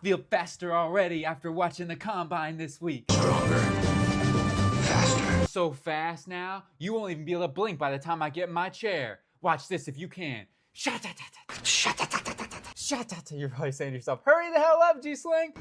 feel faster already after watching the combine this week. Stronger. Faster. So fast now, you won't even be able to blink by the time I get in my chair. Watch this if you can. You're probably saying to yourself, hurry the hell up, G-Sling.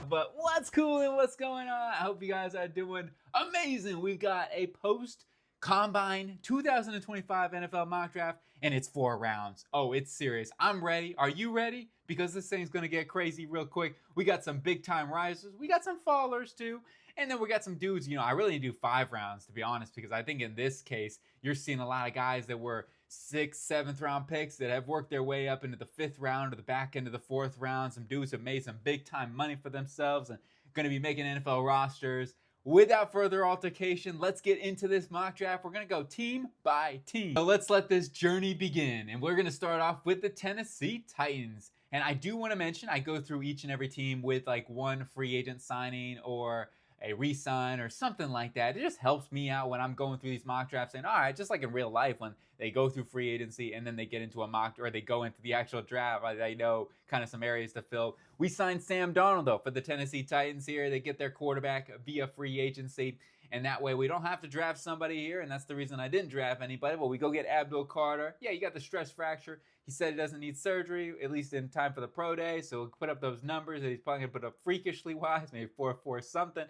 But what's cool and what's going on? I hope you guys are doing amazing. We've got a post-combine 2025 NFL mock draft, and it's 4 rounds. Oh, it's serious. I'm ready. Are you ready? Because this thing's going to get crazy real quick. We got some big-time risers. We got some fallers, too. And then we got some dudes, I really need to do 5 rounds, to be honest, because I think in this case, you're seeing a lot of guys that were 6th, 7th round picks that have worked their way up into the 5th round or the back end of the 4th round. Some dudes have made some big time money for themselves and going to be making NFL rosters. Without further altercation, let's get into this mock draft. We're going to go team by team. So let's let this journey begin. And we're going to start off with the Tennessee Titans. And I do want to mention, I go through each and every team with like one free agent signing or a re-sign or something like that. It just helps me out when I'm going through these mock drafts saying, all right, just like in real life when they go through free agency and then they get into a mock or they go into the actual draft, I know kind of some areas to fill. We signed Sam Darnold though for the Tennessee Titans here. They get their quarterback via free agency, and that way we don't have to draft somebody here, and that's the reason I didn't draft anybody. Well, we go get Abdul Carter. Yeah, you got the stress fracture. He said he doesn't need surgery, at least in time for the pro day, so we'll put up those numbers that he's probably going to put up freakishly wise, maybe 4.4 something.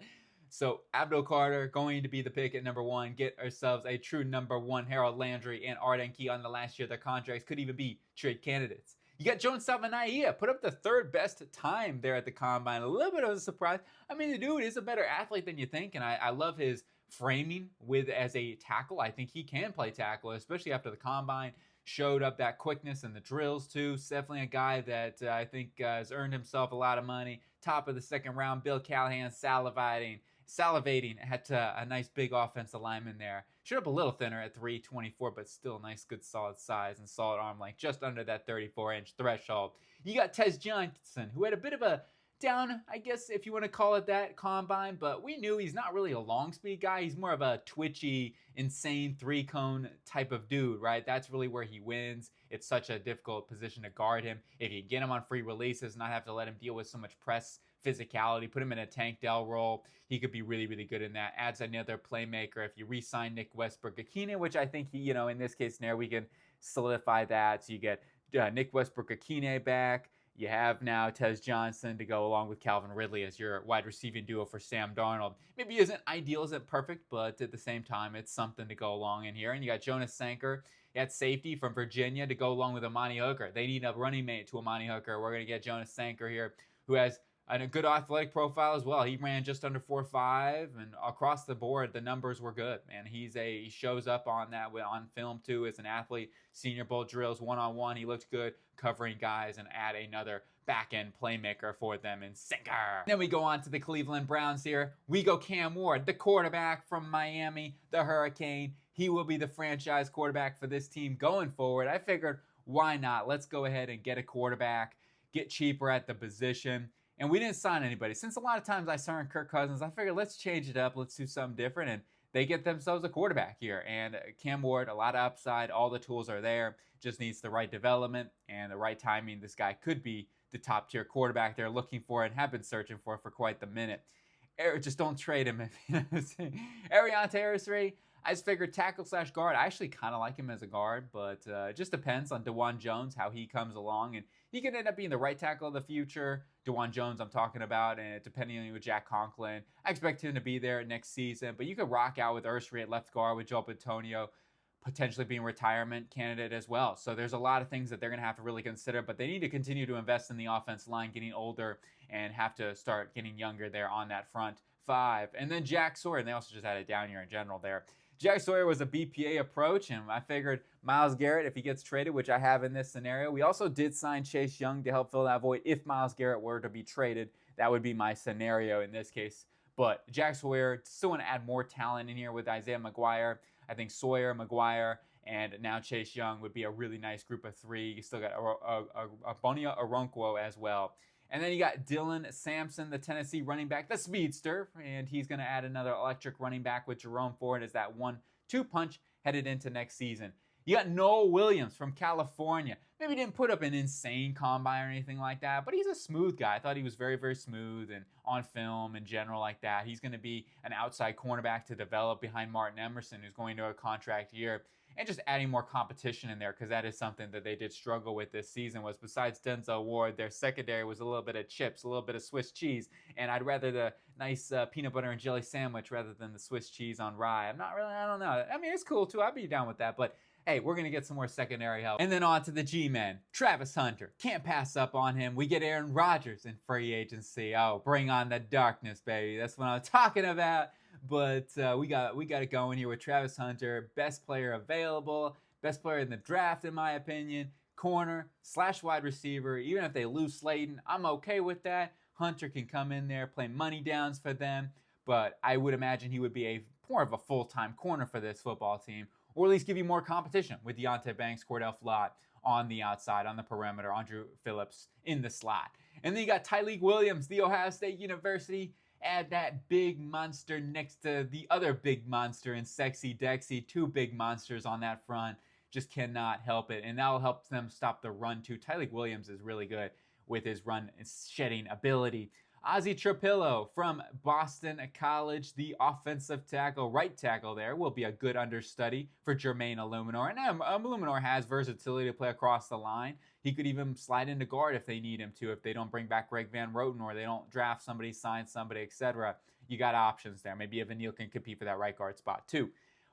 So Abdul Carter going to be the pick at number 1. Get ourselves a true number 1. Harold Landry and Arden Key on the last year of their contracts could even be trade candidates. You got Jones Salvanaia, put up the 3rd best time there at the combine. A little bit of a surprise. I mean, the dude is a better athlete than you think, and I love his framing as a tackle. I think he can play tackle, especially after the combine. Showed up that quickness in the drills too. It's definitely a guy that I think has earned himself a lot of money. Top of the 2nd round, Bill Callahan salivating at a nice big offensive lineman there. Showed up a little thinner at 324, but still nice, good, solid size and solid arm length, just under that 34-inch threshold. You got Tez Johnson, who had a bit of a down, I guess, if you want to call it that, combine, but we knew he's not really a long speed guy. He's more of a twitchy, insane 3-cone type of dude, right? That's really where he wins. It's such a difficult position to guard him. If you get him on free releases, not have to let him deal with so much press physicality, put him in a Tank Dell role, he could be really, really good in that. Adds another playmaker. If you re-sign Nick Westbrook-Akine, which I think he, in this case scenario, we can solidify that. So you get Nick Westbrook-Akine back. You have now Tez Johnson to go along with Calvin Ridley as your wide receiving duo for Sam Darnold. Maybe isn't ideal, isn't perfect, but at the same time, it's something to go along in here. And you got Jonas Sanker at safety from Virginia to go along with Amani Hooker. They need a running mate to Amani Hooker. We're going to get Jonas Sanker here, who has a good athletic profile as well. He ran just under 4.5, and across the board, the numbers were good. And he shows up on that on film too as an athlete. Senior Bowl drills one-on-one. He looked good covering guys and add another back-end playmaker for them in Sanker. Then we go on to the Cleveland Browns here. We go Cam Ward, the quarterback from Miami, the Hurricane. He will be the franchise quarterback for this team going forward. I figured, why not? Let's go ahead and get a quarterback, get cheaper at the position. And we didn't sign anybody. Since a lot of times I signed Kirk Cousins, I figured let's change it up. Let's do something different. And they get themselves a quarterback here. And Cam Ward, a lot of upside. All the tools are there. Just needs the right development and the right timing. This guy could be the top tier quarterback they're looking for and have been searching for quite the minute. Just don't trade him. Ariante Harris-Ray, I just figured tackle/guard. I actually kind of like him as a guard, but it just depends on DeJuan Jones, how he comes along. And he could end up being the right tackle of the future. DeJuan Jones I'm talking about, and depending on with Jack Conklin, I expect him to be there next season. But you could rock out with Ursary at left guard with Joe Antonio potentially being a retirement candidate as well. So there's a lot of things that they're going to have to really consider, but they need to continue to invest in the offensive line, getting older, and have to start getting younger there on that front 5. And then Jack Sawyer, and they also just had a down year in general there. Jack Sawyer was a BPA approach, and I figured Myles Garrett, if he gets traded, which I have in this scenario. We also did sign Chase Young to help fill that void. If Myles Garrett were to be traded, that would be my scenario in this case. But Jack Sawyer, still want to add more talent in here with Isaiah McGuire. I think Sawyer, McGuire, and now Chase Young would be a really nice group of 3. You still got Bonia Oronquo as well. And then you got Dylan Sampson, the Tennessee running back, the speedster, and he's going to add another electric running back with Jerome Ford as that 1-2 punch headed into next season. You got Noel Williams from California. Maybe didn't put up an insane combine or anything like that, but he's a smooth guy. I thought he was very, very smooth and on film in general like that. He's going to be an outside cornerback to develop behind Martin Emerson, who's going to a contract year, and just adding more competition in there, because that is something that they did struggle with this season. Was besides Denzel Ward, their secondary was a little bit of chips, a little bit of Swiss cheese, and I'd rather the nice peanut butter and jelly sandwich rather than the Swiss cheese on rye. I don't know. I mean, it's cool too. I'd be down with that, but hey, we're going to get some more secondary help. And then on to the G-men. Travis Hunter. Can't pass up on him. We get Aaron Rodgers in free agency. Oh, bring on the darkness, baby. That's what I'm talking about. But we got it going here with Travis Hunter. Best player available. Best player in the draft, in my opinion. Corner / wide receiver. Even if they lose Slayton, I'm okay with that. Hunter can come in there, play money downs for them. But I would imagine he would be more of a full-time corner for this football team, or at least give you more competition with Deonte Banks, Cordell Flott on the outside, on the perimeter, Andrew Phillips in the slot. And then you got Tyleik Williams, the Ohio State University. Add that big monster next to the other big monster in Sexy Dexy. Two big monsters on that front. Just cannot help it. And that will help them stop the run too. Tyleik Williams is really good with his run shedding ability. Ozzie Trapillo from Boston College, the offensive tackle, right tackle there, will be a good understudy for Jermaine Illuminor. And Illuminor has versatility to play across the line. He could even slide into guard if they need him to, if they don't bring back Greg Van Roten or they don't draft somebody, sign somebody, etc. You got options there. Maybe Evan Neal can compete for that right guard spot too.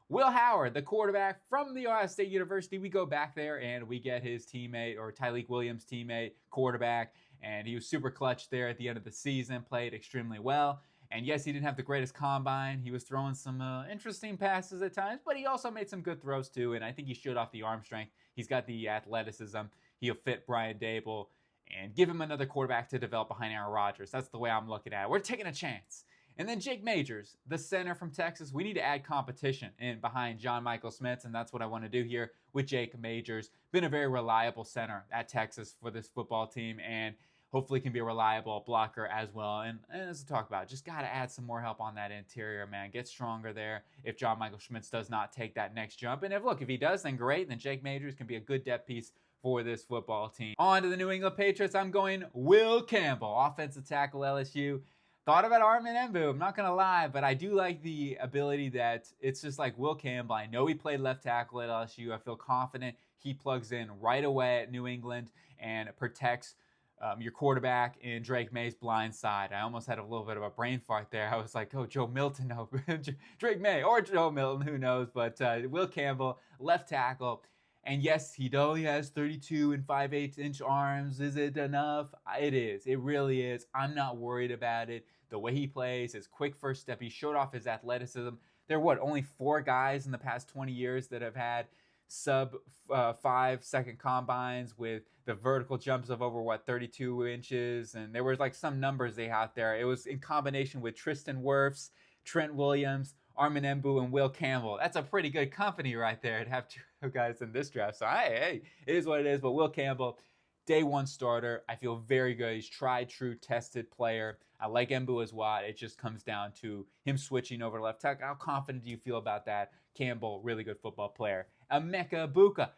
Will Howard, the quarterback from the Ohio State University, we go back there and we get his teammate, or Tyleik Williams' teammate, quarterback. And he was super clutch there at the end of the season, played extremely well. And yes, he didn't have the greatest combine. He was throwing some interesting passes at times, but he also made some good throws too. And I think he showed off the arm strength. He's got the athleticism. He'll fit Brian Dable and give him another quarterback to develop behind Aaron Rodgers. That's the way I'm looking at it. We're taking a chance. And then Jake Majors, the center from Texas. We need to add competition in behind John Michael Schmitz, and that's what I want to do here with Jake Majors. Been a very reliable center at Texas for this football team, and hopefully can be a reliable blocker as well. And as I talk about, just got to add some more help on that interior, man. Get stronger there if John Michael Schmitz does not take that next jump. And if he does, then great. Then Jake Majors can be a good depth piece for this football team. On to the New England Patriots. I'm going Will Campbell, offensive tackle, LSU. Thought about Armin Embu, I'm not going to lie, but I do like the ability that it's just like Will Campbell. I know he played left tackle at LSU. I feel confident he plugs in right away at New England and protects your quarterback in Drake May's blind side. I almost had a little bit of a brain fart there. I was like, oh, Joe Milton, no, Drake May or Joe Milton, who knows? But Will Campbell, left tackle. And yes, he only has 32 and 5/8 inch arms. Is it enough? It is. It really is. I'm not worried about it. The way he plays, his quick first step, he showed off his athleticism. There are only 4 guys in the past 20 years that have had sub 5-second combines with the vertical jumps of over 32 inches, and there was like some numbers they had there. It was in combination with Tristan Wirfs, Trent Williams, Armin Embu, and Will Campbell. That's a pretty good company right there to have 2 guys in this draft. So hey, it is what it is. But Will Campbell, day 1 starter. I feel very good. He's tried, true, tested player. I like Embu as well. It just comes down to him switching over to left tackle. How confident do you feel about that? Campbell, really good football player. Emeka Egbuka,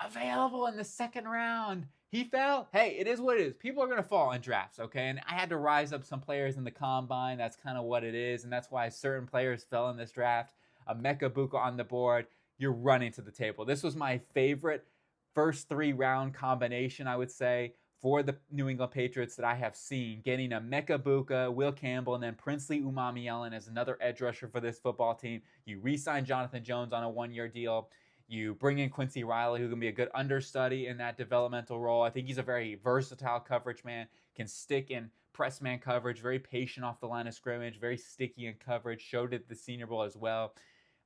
available in the 2nd round. He fell. Hey, it is what it is. People are going to fall in drafts, okay? And I had to rise up some players in the combine. That's kind of what it is, and that's why certain players fell in this draft. Emeka Egbuka on the board. You're running to the table. This was my favorite first 3-round combination, I would say, for the New England Patriots that I have seen. Getting Emeka Egbuka, Will Campbell, and then Princely Umamielen as another edge rusher for this football team. You re-sign Jonathan Jones on a 1-year deal. You bring in Quincy Riley, who can be a good understudy in that developmental role. I think he's a very versatile coverage man, can stick in press man coverage, very patient off the line of scrimmage, very sticky in coverage, showed it at the Senior Bowl as well.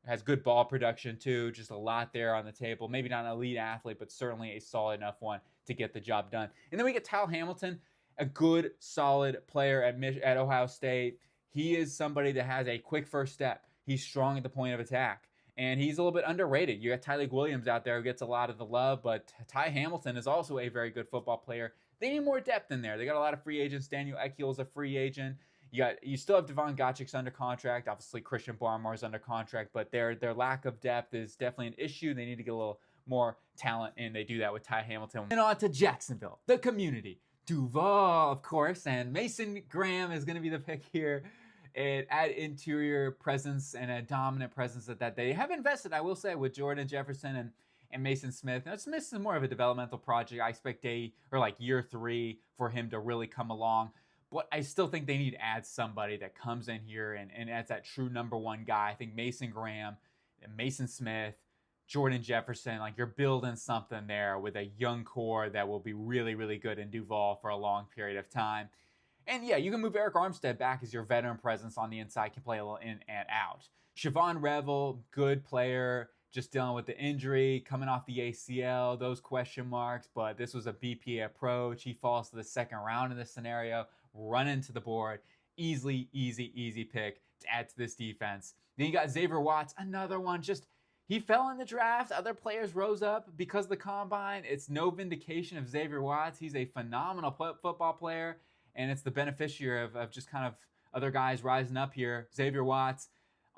Has good ball production too, just a lot there on the table. Maybe not an elite athlete, but certainly a solid enough one to get the job done. And then we get Kyle Hamilton, a good, solid player at Ohio State. He is somebody that has a quick first step. He's strong at the point of attack. And he's a little bit underrated. You got Tyleik Williams out there who gets a lot of the love, but Ty Hamilton is also a very good football player. They need more depth in there. They got a lot of free agents. Daniel Ekiel's a free agent. You still have Devon Gotchik's under contract. Obviously, Christian Barmore's under contract, but their lack of depth is definitely an issue. They need to get a little more talent, and they do that with Ty Hamilton. And on to Jacksonville, the community. Duval, of course, and Mason Graham is going to be the pick here. And add interior presence and a dominant presence that they have invested, I will say, with Jordan Jefferson and Mason Smith. Now, Smith is more of a developmental project. I expect year 3 for him to really come along. But I still think they need to add somebody that comes in here and adds that true number 1 guy. I think Mason Graham, Mason Smith, Jordan Jefferson, like you're building something there with a young core that will be really, really good in Duval for a long period of time. And yeah, you can move Eric Armstead back as your veteran presence on the inside, can play a little in and out. Siobhan Revel, good player, just dealing with the injury, coming off the ACL, those question marks, but this was a BPA approach. He falls to the second round in this scenario, running to the board. Easy pick to add to this defense. Then you got Xavier Watts, another one, he fell in the draft. Other players rose up because of the combine. It's no vindication of Xavier Watts. He's a phenomenal football player, and it's the beneficiary of just kind of other guys rising up here. Xavier Watts,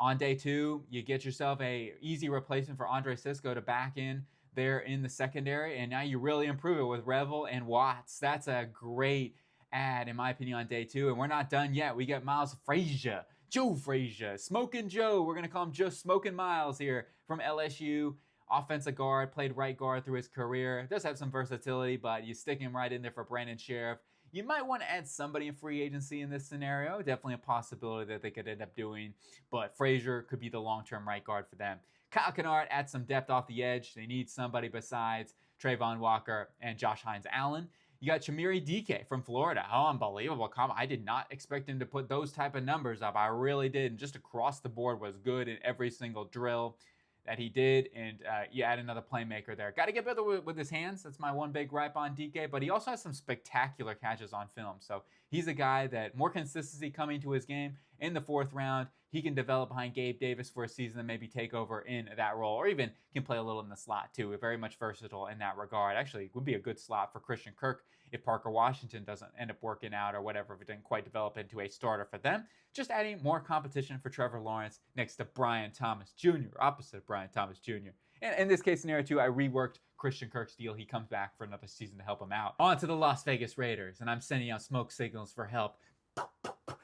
on day 2, you get yourself a easy replacement for Andre Sisco to back in there in the secondary, and now you really improve it with Revel and Watts. That's a great add, in my opinion, on day 2, and we're not done yet. We got Miles Frazier. Joe Frazier, Smoking Joe. We're going to call him Joe Smoking Miles here from LSU. Offensive guard, played right guard through his career. Does have some versatility, but you stick him right in there for Brandon Sheriff. You might want to add somebody in free agency in this scenario. Definitely a possibility that they could end up doing, but Frazier could be the long-term right guard for them. Kyle Kennard adds some depth off the edge. They need somebody besides Trayvon Walker and Josh Hines-Allen. You got Chimere Dike from Florida. Oh, unbelievable. I did not expect him to put those type of numbers up. I really did. And just across the board was good in every single drill that he did. And you add another playmaker there. Got to get better with his hands. That's my one big gripe on Dike. But he also has some spectacular catches on film. So he's a guy that more consistency coming to his game in the 4th round. He can develop behind Gabe Davis for a season and maybe take over in that role, or even can play a little in the slot too. Very much versatile in that regard. Actually, would be a good slot for Christian Kirk if Parker Washington doesn't end up working out or whatever, if it didn't quite develop into a starter for them. Just adding more competition for Trevor Lawrence next to Brian Thomas Jr., opposite of Brian Thomas Jr. And in this case scenario too, I reworked Christian Kirk's deal. He comes back for another season to help him out. On to the Las Vegas Raiders, and I'm sending out smoke signals for help.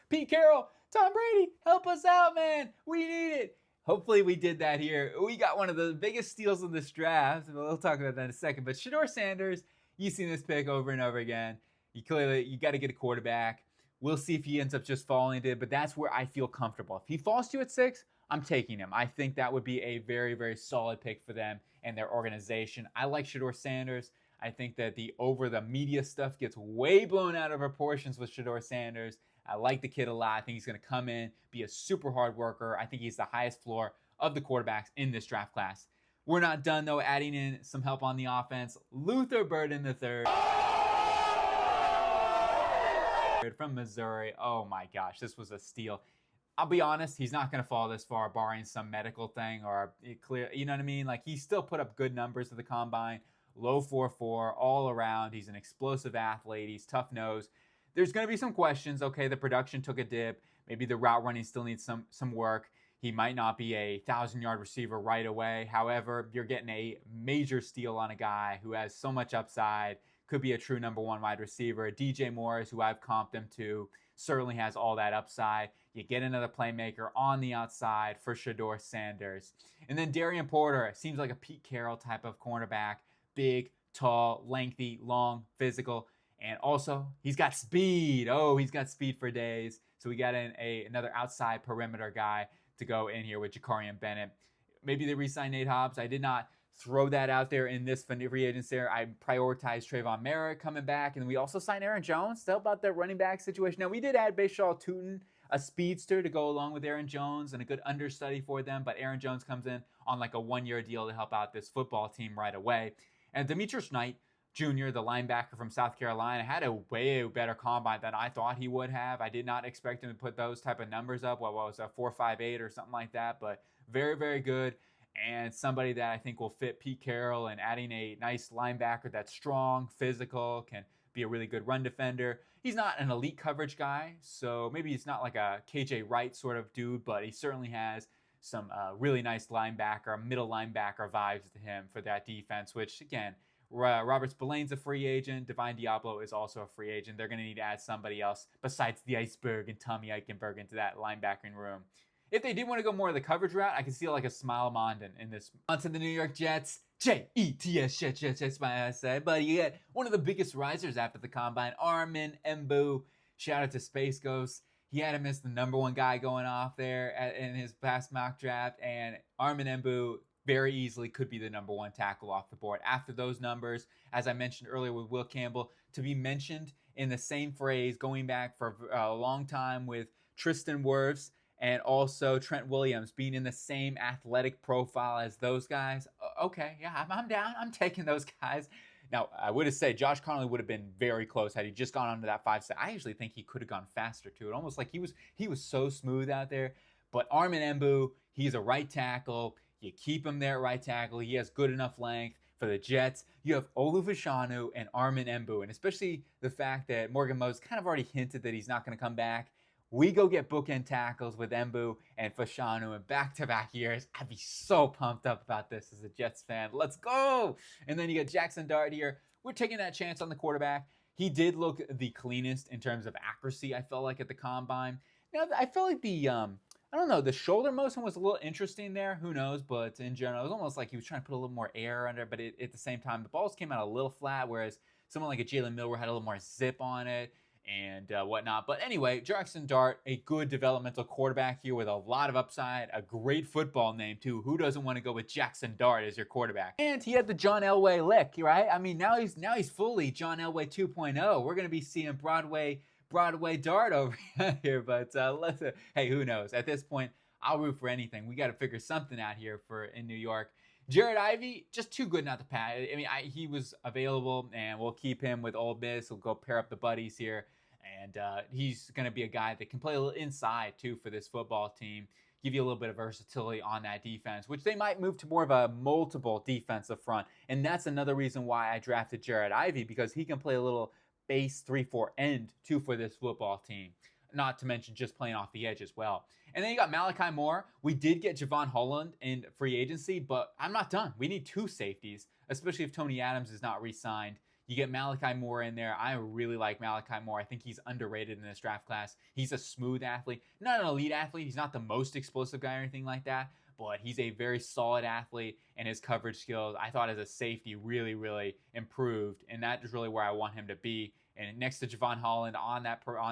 Pete Carroll, Tom Brady, help us out, man. We need it. Hopefully we did that here. We got one of the biggest steals in this draft. We'll talk about that in a second. But Shedeur Sanders, you've seen this pick over and over again. You got to get a quarterback. We'll see if he ends up just falling to it, but that's where I feel comfortable. If he falls to you at 6, I'm taking him. I think that would be a very, very solid pick for them and their organization. I like Shedeur Sanders. I think that the media stuff gets way blown out of proportions with Shedeur Sanders. I like the kid a lot. I think he's going to come in, be a super hard worker. I think he's the highest floor of the quarterbacks in this draft class. We're not done, though, adding in some help on the offense. Luther Burden III from Missouri. Oh, my gosh, this was a steal. I'll be honest, he's not going to fall this far, barring some medical thing or clear, you know what I mean? Like, he still put up good numbers at the combine. Low 4.4 all around. He's an explosive athlete. He's tough-nosed. There's going to be some questions. Okay, the production took a dip. Maybe the route running still needs some work. He might not be a 1,000-yard receiver right away. However, you're getting a major steal on a guy who has so much upside, could be a true number 1 wide receiver. DJ Morris, who I've comped him to, certainly has all that upside. You get another playmaker on the outside for Shedeur Sanders. And then Darian Porter seems like a Pete Carroll type of cornerback. Big, tall, lengthy, long, physical. And also, he's got speed. Oh, he's got speed for days. So we got another outside perimeter guy to go in here with Jakarian Bennett. Maybe they re-sign Nate Hobbs. I did not throw that out there in this free agency. I prioritized Trayvon Merritt coming back. And we also signed Aaron Jones to help out that running back situation. Now, we did add Bashaw Tootin, a speedster, to go along with Aaron Jones and a good understudy for them. But Aaron Jones comes in on like a 1-year deal to help out this football team right away. And Demetrius Knight Jr., the linebacker from South Carolina, had a way better combine than I thought he would have. I did not expect him to put those type of numbers up. What was a 4.58 or something like that? But very, very good. And somebody that I think will fit Pete Carroll, and adding a nice linebacker that's strong, physical, can be a really good run defender. He's not an elite coverage guy, so maybe he's not like a KJ Wright sort of dude, but he certainly has some really nice linebacker, middle linebacker vibes to him for that defense, which, again, Robert Spillane's a free agent. Divine Diablo is also a free agent. They're going to need to add somebody else besides the Iceberg and Tommy Eichenberg into that linebacking room. If they did want to go more of the coverage route, I can see like a Smile Mondin in this. Onto the New York Jets. Jets, Jets, my ass say. But you get one of the biggest risers after the combine, Armin Mbu. Shout out to Space Ghost. He had him as the number one guy going off there in his past mock draft, and Armin Mbu very easily could be the number one tackle off the board. After those numbers, as I mentioned earlier with Will Campbell, to be mentioned in the same phrase going back for a long time with Tristan Wirfs and also Trent Williams being in the same athletic profile as those guys. Okay, yeah, I'm down. I'm taking those guys. Now, I would have said Josh Connolly would have been very close had he just gone onto that 5 set. I actually think he could have gone faster too. It almost like he was so smooth out there. But Armin Mbu, he's a right tackle. You keep him there at right tackle. He has good enough length. For the Jets, you have Olu Fashanu and Armin Mbu, and especially the fact that Morgan Mose kind of already hinted that he's not going to come back. We go get bookend tackles with Mbu and Fashanu in back-to-back years. I'd be so pumped up about this as a Jets fan. Let's go! And then you got Jaxson Dart here. We're taking that chance on the quarterback. He did look the cleanest in terms of accuracy, I felt like, at the combine. Now, I felt like I don't know, the shoulder motion was a little interesting there. Who knows? But in general, it was almost like he was trying to put a little more air under, but at the same time, the balls came out a little flat, whereas someone like a Jalen Milroe had a little more zip on it and whatnot. But anyway, Jaxson Dart, a good developmental quarterback here with a lot of upside, a great football name too. Who doesn't want to go with Jaxson Dart as your quarterback? And he had the John Elway lick, right? I mean, now he's fully John Elway 2.0. We're going to be seeing Broadway Dart over here, but hey, who knows? At this point, I'll root for anything. We got to figure something out here in New York. Jared Ivey, just too good not to pass. I mean, he was available, and we'll keep him with Ole Miss. We'll go pair up the buddies here, and he's going to be a guy that can play a little inside, too, for this football team, give you a little bit of versatility on that defense, which they might move to more of a multiple defensive front, and that's another reason why I drafted Jared Ivey, because he can play a little base 3-4 end, too, for this football team, not to mention just playing off the edge as well. And then you got Malachi Moore. We did get Javon Holland in free agency, but I'm not done. We need 2 safeties, especially if Tony Adams is not re-signed. You get Malachi Moore in there. I really like Malachi Moore. I think he's underrated in this draft class. He's a smooth athlete, not an elite athlete. He's not the most explosive guy or anything like that, but he's a very solid athlete, and his coverage skills, I thought as a safety, really, really improved, and that is really where I want him to be. And next to Javon Holland on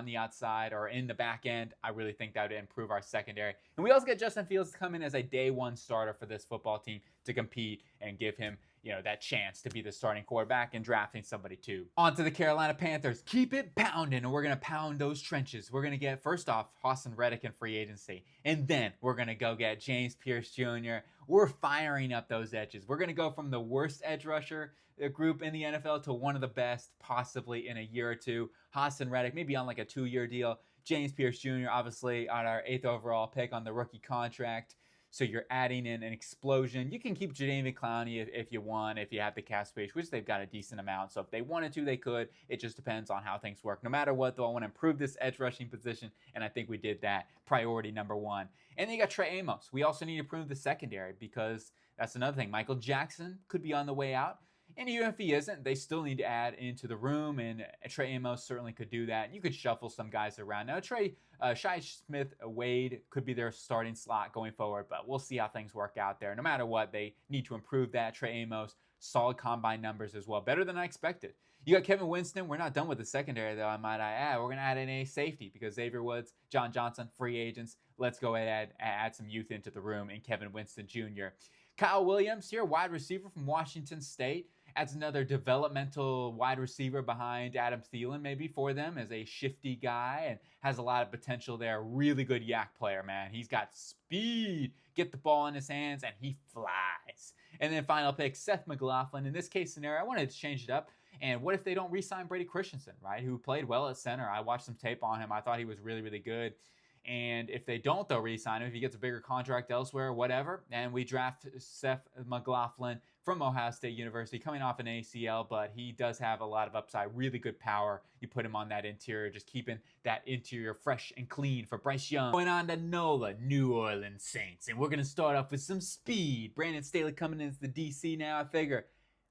the outside or in the back end, I really think that would improve our secondary. And we also get Justin Fields to come in as a day one starter for this football team to compete and give him, that chance to be the starting quarterback and drafting somebody too. On to the Carolina Panthers. Keep it pounding, and we're going to pound those trenches. We're going to get, first off, Haason Reddick in free agency, and then we're going to go get James Pierce Jr. We're firing up those edges. We're going to go from the worst edge rusher group in the NFL to one of the best possibly in a year or two. Haason Reddick, maybe on like a 2-year deal. James Pierce Jr., obviously, on our 8th overall pick on the rookie contract. So you're adding in an explosion. You can keep Jadeveon Clowney if you want, if you have the cap space, which they've got a decent amount. So if they wanted to, they could. It just depends on how things work. No matter what, though, I want to improve this edge rushing position, and I think we did that. Priority number 1. And then you got Trey Amos. We also need to improve the secondary because that's another thing. Michael Jackson could be on the way out. And even if he isn't, they still need to add into the room, and Trey Amos certainly could do that. You could shuffle some guys around. Now, Shai Smith-Wade could be their starting slot going forward, but we'll see how things work out there. No matter what, they need to improve that. Trey Amos, solid combine numbers as well, better than I expected. You got Kevin Winston. We're not done with the secondary, though, I might add. We're going to add in a safety because Xavier Woods, John Johnson, free agents. Let's go ahead and add some youth into the room in Kevin Winston Jr. Kyle Williams here, wide receiver from Washington State. Adds another developmental wide receiver behind Adam Thielen maybe for them as a shifty guy and has a lot of potential there. Really good yak player, man. He's got speed. Get the ball in his hands, and he flies. And then final pick, Seth McLaughlin. In this case scenario, I wanted to change it up. And what if they don't re-sign Brady Christensen, right, who played well at center? I watched some tape on him. I thought he was really, really good. And if they don't, though, re-sign him, if he gets a bigger contract elsewhere, whatever, and we draft Seth McLaughlin from Ohio State University, coming off an ACL, but he does have a lot of upside, really good power. You put him on that interior, just keeping that interior fresh and clean for Bryce Young. Going on to NOLA, New Orleans Saints, and we're going to start off with some speed. Brandon Staley coming into the DC now. I figure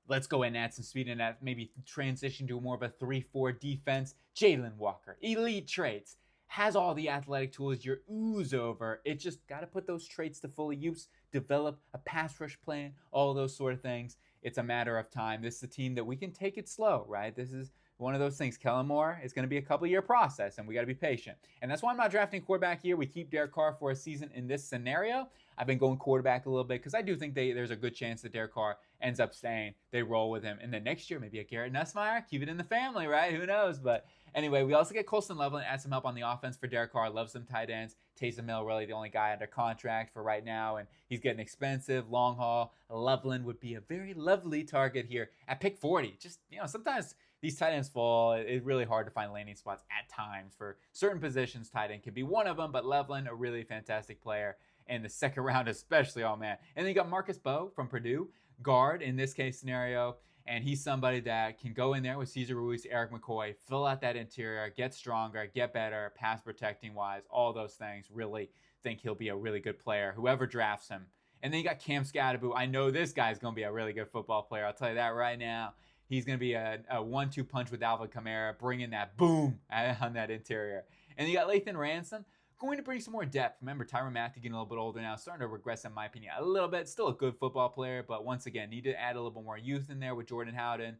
let's go in and add some speed and maybe transition to more of a 3-4 defense. Jalen Walker, elite traits, has all the athletic tools you're ooze over. It just got to put those traits to full use, develop a pass rush plan, all those sort of things. It's a matter of time. This is a team that we can take it slow, right? This is one of those things. Kellen Moore is going to be a couple-year process, and we got to be patient. And that's why I'm not drafting quarterback here. We keep Derek Carr for a season in this scenario. I've been going quarterback a little bit because I do think there's a good chance that Derek Carr ends up staying. They roll with him. And then next year, maybe a Garrett Nussmeier. Keep it in the family, right? Who knows? But anyway, we also get Colston Loveland, add some help on the offense for Derek Carr. Loves some tight ends. Taysom Hill, really the only guy under contract for right now, and he's getting expensive, long haul. Loveland would be a very lovely target here at pick 40. Just, sometimes these tight ends fall. It's really hard to find landing spots at times for certain positions. Tight end can be one of them, but Loveland, a really fantastic player in the second round especially. Oh, man. And then you got Marcus Bowe from Purdue, guard in this case scenario. And he's somebody that can go in there with Cesar Ruiz, Eric McCoy, fill out that interior, get stronger, get better, pass protecting wise, all those things. Really think he'll be a really good player, whoever drafts him. And then you got Cam Scadaboo. I know this guy's going to be a really good football player. I'll tell you that right now. He's going to be a 1-2 punch with Alvin Kamara, bringing that boom on that interior. And you got Lathan Ransom, going to bring some more depth. Remember, Tyrann Mathieu getting a little bit older now, starting to regress in my opinion a little bit. Still a good football player, but once again, need to add a little bit more youth in there with Jordan Howden.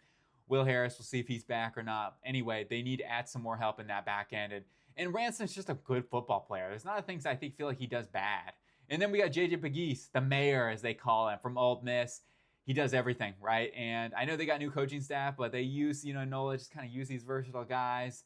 Will Harris, we'll see if he's back or not. Anyway, they need to add some more help in that back end. And Ransom's just a good football player. There's not things I feel like he does bad. And then we got JJ Pegues, the mayor, as they call him, from Ole Miss. He does everything, right? And I know they got new coaching staff, but they use, NOLA just kind of use these versatile guys.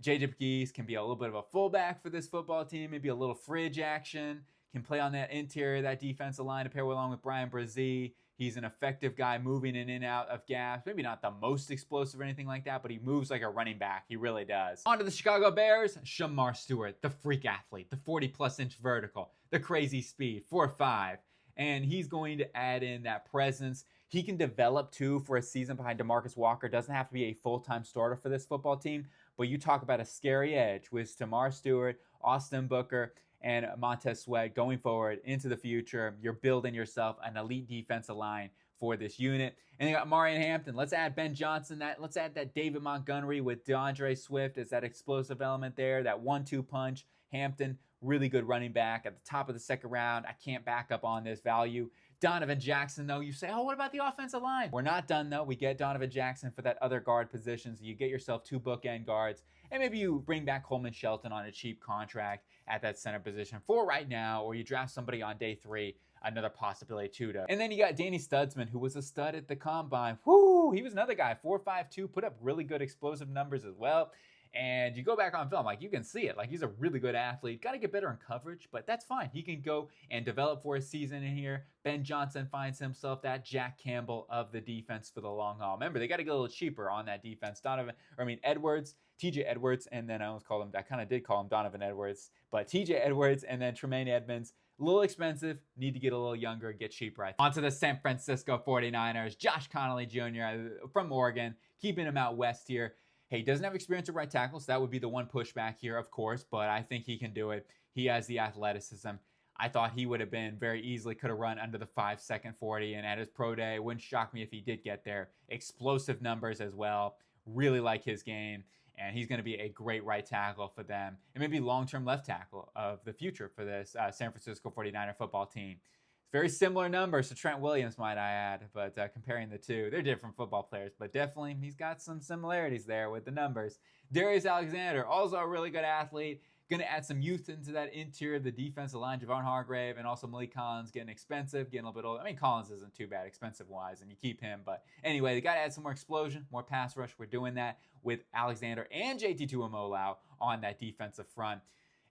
JJ Pegues can be a little bit of a fullback for this football team, maybe a little fridge action, can play on that interior, that defensive line to pair along with Brian Brzee. He's an effective guy moving in and out of gaps. Maybe not the most explosive or anything like that, but he moves like a running back. He really does. On to the Chicago Bears, Shemar Stewart, the freak athlete, the 40-plus inch vertical, the crazy speed, 4'5". And he's going to add in that presence. He can develop, too, for a season behind DeMarcus Walker. Doesn't have to be a full-time starter for this football team. But you talk about a scary edge with Shemar Stewart, Austin Booker, and Montez Sweat going forward into the future. You're building yourself an elite defensive line for this unit. And you got Marion Hampton. Let's add Ben Johnson. Let's add that David Montgomery with DeAndre Swift as that explosive element there, that 1-2 punch. Hampton, really good running back at the top of the second round. I can't back up on this value. Donovan Jackson, though, you say, oh, what about the offensive line? We're not done, though. We get Donovan Jackson for that other guard position, so you get yourself 2 bookend guards, and maybe you bring back Coleman Shelton on a cheap contract at that center position for right now, or you draft somebody on day 3, another possibility too. And then you got Danny Studsman, who was a stud at the combine. Whoo, he was another guy, 4'5", put up really good explosive numbers as well. And you go back on film, you can see it. He's a really good athlete. Got to get better in coverage, but that's fine. He can go and develop for a season in here. Ben Johnson finds himself that Jack Campbell of the defense for the long haul. Remember, they got to get a little cheaper on that defense. Edwards, TJ Edwards, and then I kind of did call him Donovan Edwards, but TJ Edwards and then Tremaine Edmonds. A little expensive, need to get a little younger, get cheaper. On to the San Francisco 49ers. Josh Connolly Jr. from Oregon, keeping him out west here. Hey, he doesn't have experience at right tackle, so that would be the one pushback here, of course, but I think he can do it. He has the athleticism. I thought he would have been very easily, could have run under the 5-second 40, and at his pro day, it wouldn't shock me if he did get there. Explosive numbers as well. Really like his game, and he's going to be a great right tackle for them, and maybe long-term left tackle of the future for this San Francisco 49er football team. Very similar numbers to Trent Williams, might I add, but comparing the two, they're different football players, but definitely he's got some similarities there with the numbers. Darius Alexander, also a really good athlete, going to add some youth into that interior of the defensive line. Javon Hargrave and also Malik Collins getting expensive, getting a little bit older. Collins isn't too bad expensive-wise, and you keep him, but anyway, they got to add some more explosion, more pass rush. We're doing that with Alexander and JT Tuimoloau on that defensive front.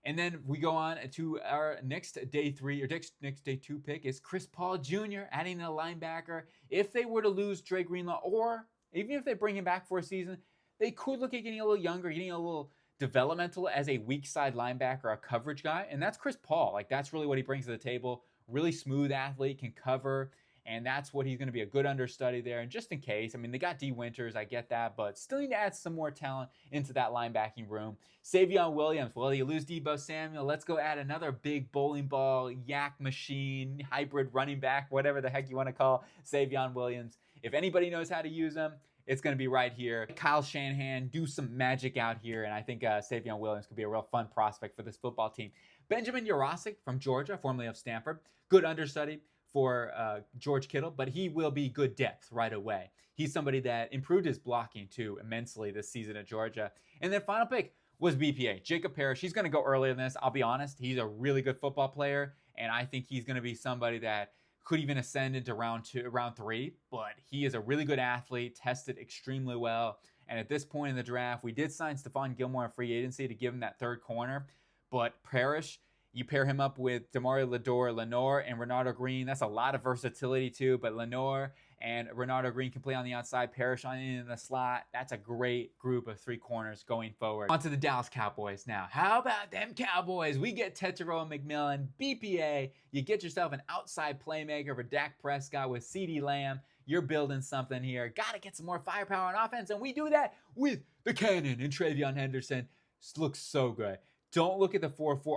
And then we go on to our next day 3 or next day 2 pick is Chris Paul Jr. adding a linebacker. If they were to lose Dre Greenlaw, or even if they bring him back for a season, they could look at getting a little younger, getting a little developmental as a weak side linebacker, a coverage guy. And that's Chris Paul. That's really what he brings to the table. Really smooth athlete, can cover. And that's what he's going to be a good understudy there. And just in case, I mean, they got D. Winters, I get that, but still need to add some more talent into that linebacking room. Savion Williams, well, you lose Deebo Samuel. Let's go add another big bowling ball, yak machine, hybrid running back, whatever the heck you want to call Savion Williams. If anybody knows how to use him, it's going to be right here. Kyle Shanahan, do some magic out here, and I think Savion Williams could be a real fun prospect for this football team. Benjamin Jurasik from Georgia, formerly of Stanford, good understudy for George Kittle, but he will be good depth right away. He's somebody that improved his blocking too immensely this season at Georgia. And then final pick was BPA, Jacob Parrish. He's going to go earlier than this. I'll be honest. He's a really good football player, and I think he's going to be somebody that could even ascend into round 3, but he is a really good athlete, tested extremely well. And at this point in the draft, we did sign Stephon Gilmore in free agency to give him that third corner, but Parrish, you pair him up with Damari Lenoir, and Renardo Green. That's a lot of versatility too, but Lenoir and Renardo Green can play on the outside, Parrish on in the slot. That's a great group of 3 corners going forward. On to the Dallas Cowboys now. How about them Cowboys? We get Tetairoa McMillan, BPA. You get yourself an outside playmaker for Dak Prescott with CeeDee Lamb. You're building something here. Got to get some more firepower on offense, and we do that with the cannon and Travion Henderson. This looks so good. Don't look at the 4-4.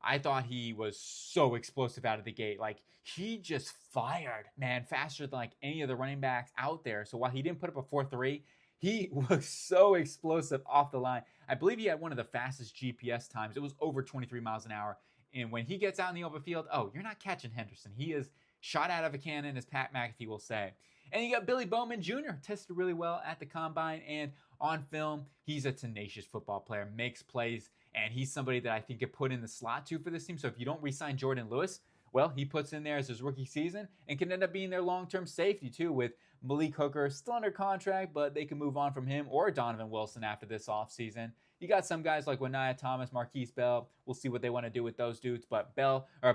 I thought he was so explosive out of the gate. Like, he just fired, man, faster than like any of the running backs out there. So while he didn't put up a 4.3, he was so explosive off the line. I believe he had one of the fastest GPS times. It was over 23 miles an hour. And when he gets out in the open field, oh, you're not catching Henderson. He is shot out of a cannon, as Pat McAfee will say. And you got Billy Bowman Jr. tested really well at the combine and on film. He's a tenacious football player, makes plays, and he's somebody that I think could put in the slot too for this team. So if you don't re-sign Jordan Lewis, well, he puts in there as his rookie season and can end up being their long-term safety too, with Malik Hooker still under contract, but they can move on from him, or Donovan Wilson after this offseason. You got some guys like Waniah Thomas, Marquise Bell. We'll see what they want to do with those dudes, but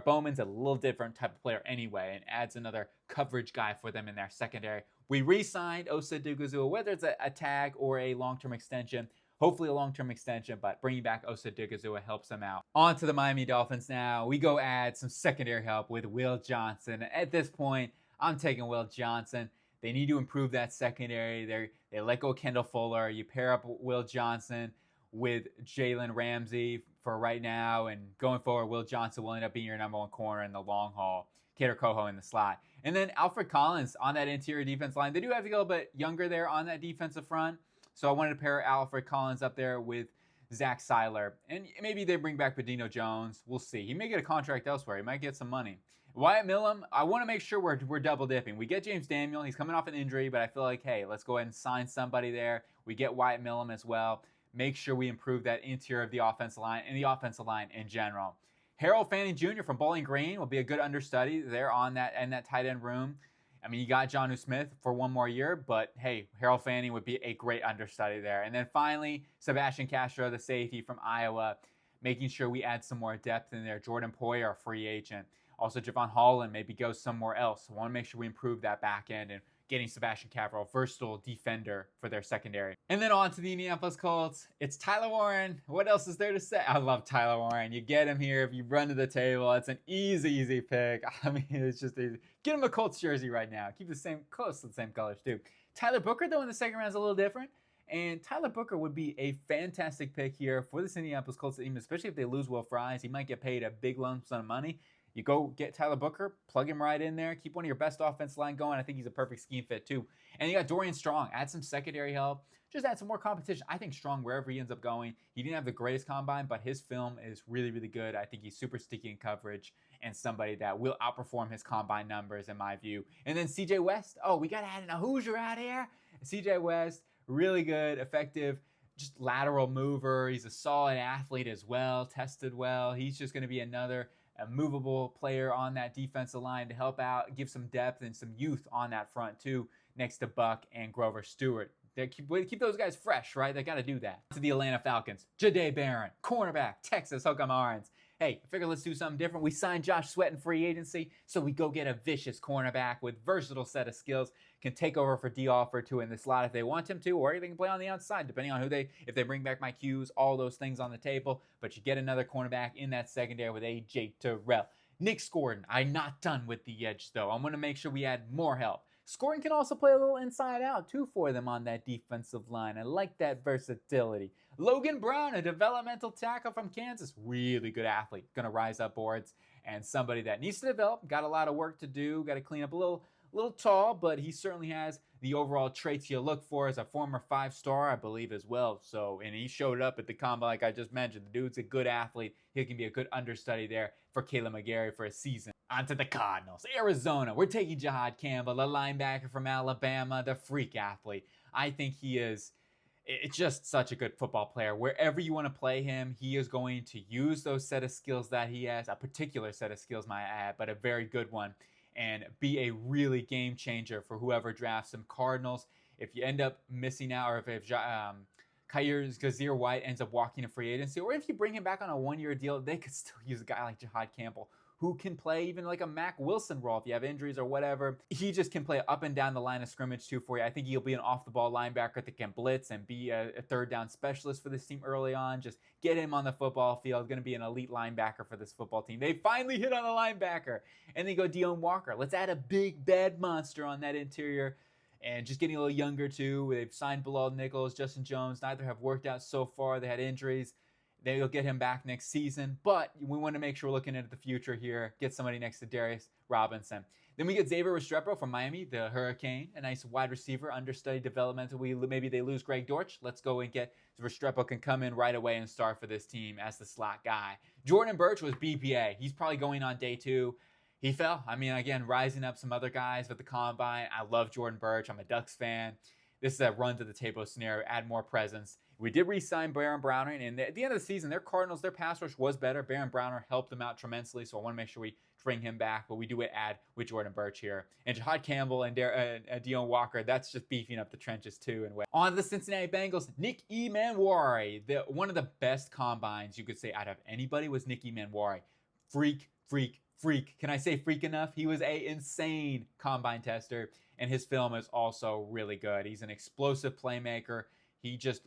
Bowman's a little different type of player anyway, and adds another coverage guy for them in their secondary. We re-signed Osa Odighizuwa, whether it's a tag or a long-term extension. Hopefully a long-term extension, but bringing back Osa Odighizuwa helps them out. On to the Miami Dolphins now. We go add some secondary help with Will Johnson. At this point, I'm taking Will Johnson. They need to improve that secondary. They let go Kendall Fuller. You pair up Will Johnson with Jalen Ramsey for right now, and going forward, Will Johnson will end up being your number 1 corner in the long haul. Kader Coho in the slot. And then Alfred Collins on that interior defense line. They do have to go a little bit younger there on that defensive front. So I wanted to pair Alfred Collins up there with Zach Seiler. And maybe they bring back Badino Jones. We'll see. He may get a contract elsewhere. He might get some money. Wyatt Millam, I want to make sure we're double dipping. We get James Daniel. He's coming off an injury, but I feel like, hey, let's go ahead and sign somebody there. We get Wyatt Millam as well. Make sure we improve that interior of the offensive line and the offensive line in general. Harold Fanning Jr. from Bowling Green will be a good understudy there on that tight end room. I mean, you got Jonnu Smith for 1 more year, but hey, Harold Fanning would be a great understudy there. And then finally, Sebastian Castro, the safety from Iowa, making sure we add some more depth in there. Jordan Poyer, a free agent. Also, Javon Holland maybe goes somewhere else. I want to make sure we improve that back end and getting Sebastian Castro, a versatile defender for their secondary. And then on to the Indianapolis Colts. It's Tyler Warren. What else is there to say? I love Tyler Warren. You get him here if you run to the table. It's an easy pick. I mean, it's just easy. Get him a Colts jersey right now. Keep close to the same colors too. Tyler Booker, though, in the second round is a little different. And Tyler Booker would be a fantastic pick here for this Indianapolis Colts team, especially if they lose Will Fries. He might get paid a big lump sum of money. You go get Tyler Booker, plug him right in there, keep one of your best offensive line going. I think he's a perfect scheme fit too. And you got Dorian Strong, add some secondary help, just add some more competition. I think Strong, wherever he ends up going, he didn't have the greatest combine, but his film is really good. I think he's super sticky in coverage and somebody that will outperform his combine numbers in my view. And then CJ West, we got to add in a Hoosier out here. CJ West, really good, effective, just lateral mover. He's a solid athlete as well, tested well. He's just going to be a movable player on that defensive line to help out, give some depth and some youth on that front too, next to Buck and Grover Stewart. They keep those guys fresh, right? They got to do that. To the Atlanta Falcons, Jahdae Barron, cornerback, Texas Hook'em Horns. Hey, I figured let's do something different. We signed Josh Sweat in free agency, so we go get a vicious cornerback with versatile set of skills, can take over for D. Alford too in the slot if they want him to, or they can play on the outside, depending on if they bring back Mike Hughes, all those things on the table. But you get another cornerback in that secondary with A.J. Terrell. Nick Scorden. I'm not done with the edge, though. I'm going to make sure we add more help. Scorden can also play a little inside out, too, for them on that defensive line. I like that versatility. Logan Brown, a developmental tackle from Kansas. Really good athlete. Going to rise up boards. And somebody that needs to develop. Got a lot of work to do. Got to clean up a little tall, but he certainly has the overall traits you look for as a former 5-star, I believe, as well. So, and he showed up at the combine like I just mentioned. The dude's a good athlete. He can be a good understudy there for Caleb McGarry for a season. On to the Cardinals. Arizona. We're taking Jahad Campbell, the linebacker from Alabama, the freak athlete. I think he is it's just such a good football player. Wherever you want to play him, he is going to use those set of skills that he has, a particular set of skills, might I add, but a very good one, and be a really game changer for whoever drafts him. Cardinals, if you end up missing out, or if Kazir White ends up walking to free agency, or if you bring him back on a one-year deal, they could still use a guy like Jahad Campbell, who can play even like a Mack Wilson role if you have injuries or whatever. He just can play up and down the line of scrimmage too for you. I think he'll be an off-the-ball linebacker that can blitz and be a third down specialist for this team early on. Just get him on the football field. Going to be an elite linebacker for this football team. They finally hit on a linebacker. And they go Deone Walker. Let's add a big, bad monster on that interior. And just getting a little younger too. They've signed Bilal Nichols, Justin Jones. Neither have worked out so far. They had injuries. They'll get him back next season, but we want to make sure we're looking at the future here. Get somebody next to Darius Robinson. Then we get Xavier Restrepo from Miami, the Hurricane, a nice wide receiver, understudy, developmental. Maybe they lose Greg Dortch. Let's go and get Restrepo can come in right away and start for this team as the slot guy. Jordan Burch was BPA. He's probably going on day 2. He fell. I mean, again, rising up some other guys with the combine. I love Jordan Burch. I'm a Ducks fan. This is a run to the table scenario. Add more presence. We did re-sign Baron Browner, and at the end of the season, their Cardinals, their pass rush was better. Baron Browner helped them out tremendously, so I want to make sure we bring him back, but we do add with Jordan Burch here. And Jahad Campbell and Deone Walker, that's just beefing up the trenches too. And on to the Cincinnati Bengals, Nick Emmanwori. One of the best combines you could say out of anybody was Nick Emmanwori. Freak. Can I say freak enough? He was an insane combine tester, and his film is also really good. He's an explosive playmaker. He just,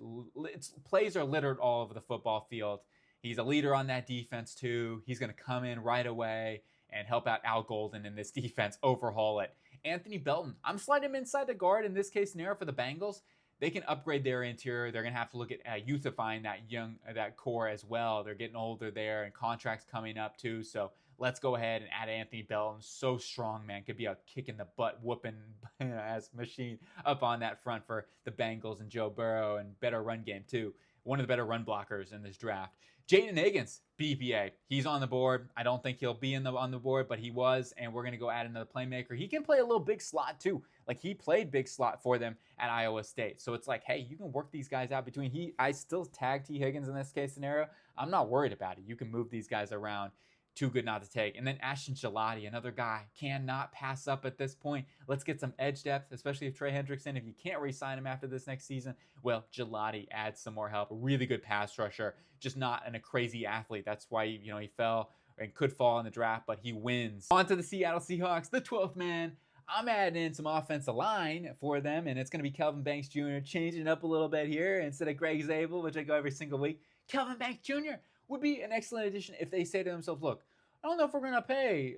plays are littered all over the football field. He's a leader on that defense too. He's going to come in right away and help out Al Golden in this defense, overhaul it. Anthony Belton, I'm sliding him inside the guard in this case scenario for the Bengals. They can upgrade their interior. They're going to have to look at youthifying that core as well. They're getting older there, and contracts coming up too. So let's go ahead and add Anthony Belton. So strong, man. Could be a kick in the butt whooping ass machine up on that front for the Bengals and Joe Burrow, and better run game too. One of the better run blockers in this draft. Jaden Higgins, BPA. He's on the board. I don't think he'll be on the board, but he was, and we're going to go add another playmaker. He can play a little big slot too. Like, he played big slot for them at Iowa State. So it's like, hey, you can work these guys out between. I still tag T. Higgins in this case scenario. I'm not worried about it. You can move these guys around. Too good not to take. And then Ashton Jeanty, another guy, cannot pass up at this point. Let's get some edge depth, especially if Trey Hendrickson, if you can't re-sign him after this next season, well, Jeanty adds some more help. A really good pass rusher, just not a crazy athlete. That's why he fell and could fall in the draft, but he wins. On to the Seattle Seahawks, the 12th man. I'm adding in some offensive line for them, and it's going to be Kelvin Banks Jr. changing up a little bit here instead of Greg Zabel, which I go every single week. Kelvin Banks Jr. would be an excellent addition if they say to themselves, look, I don't know if we're going to pay,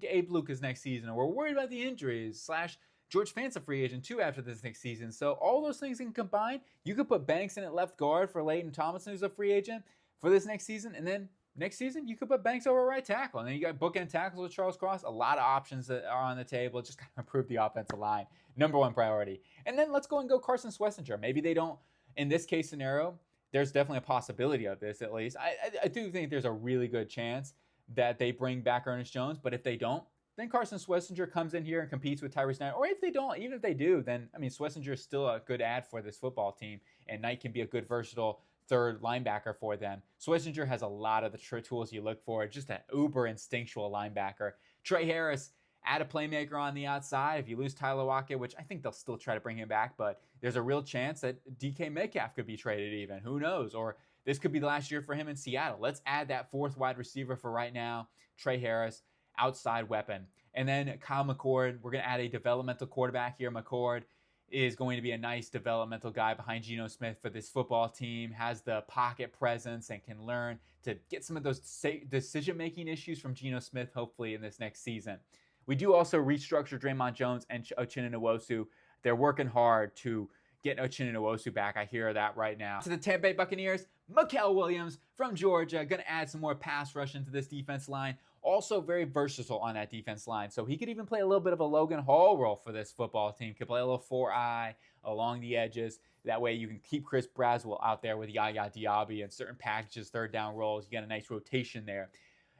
Abe Lucas next season, or we're worried about the injuries, / George Fant's a free agent too after this next season. So all those things can combine. You could put Banks in at left guard for Leighton Tomlinson, who's a free agent for this next season. And then next season, you could put Banks over right tackle. And then you got bookend tackles with Charles Cross. A lot of options that are on the table. Just got to improve the offensive line. Number one priority. And then let's go and go Carson Schlesinger. Maybe they don't, in this case scenario, there's definitely a possibility of this at least. I do think there's a really good chance that they bring back Ernest Jones, but if they don't, then Carson Schlesinger comes in here and competes with Tyrese Knight. Or if they don't, even if they do, then, Schlesinger is still a good add for this football team, and Knight can be a good, versatile third linebacker for them. Schlesinger has a lot of the tools you look for, just an uber instinctual linebacker. Trey Harris, add a playmaker on the outside. If you lose Tyler Lockett, which I think they'll still try to bring him back, but there's a real chance that DK Metcalf could be traded even. Who knows? Or this could be the last year for him in Seattle. Let's add that fourth wide receiver for right now, Trey Harris, outside weapon. And then Kyle McCord, we're going to add a developmental quarterback here, McCord. is going to be a nice developmental guy behind Geno Smith for this football team, has the pocket presence and can learn to get some of those decision-making issues from Geno Smith, hopefully, in this next season. We do also restructure Draymond Jones and Uchenna Nwosu. They're working hard to get Uchenna Nwosu back. I hear that right now. To the Tampa Bay Buccaneers, Mikael Williams from Georgia, going to add some more pass rush into this defense line. Also very versatile on that defense line. So he could even play a little bit of a Logan Hall role for this football team. Could play a little 4-eye along the edges. That way you can keep Chris Braswell out there with Yaya Diaby and certain packages, third down rolls. You got a nice rotation there.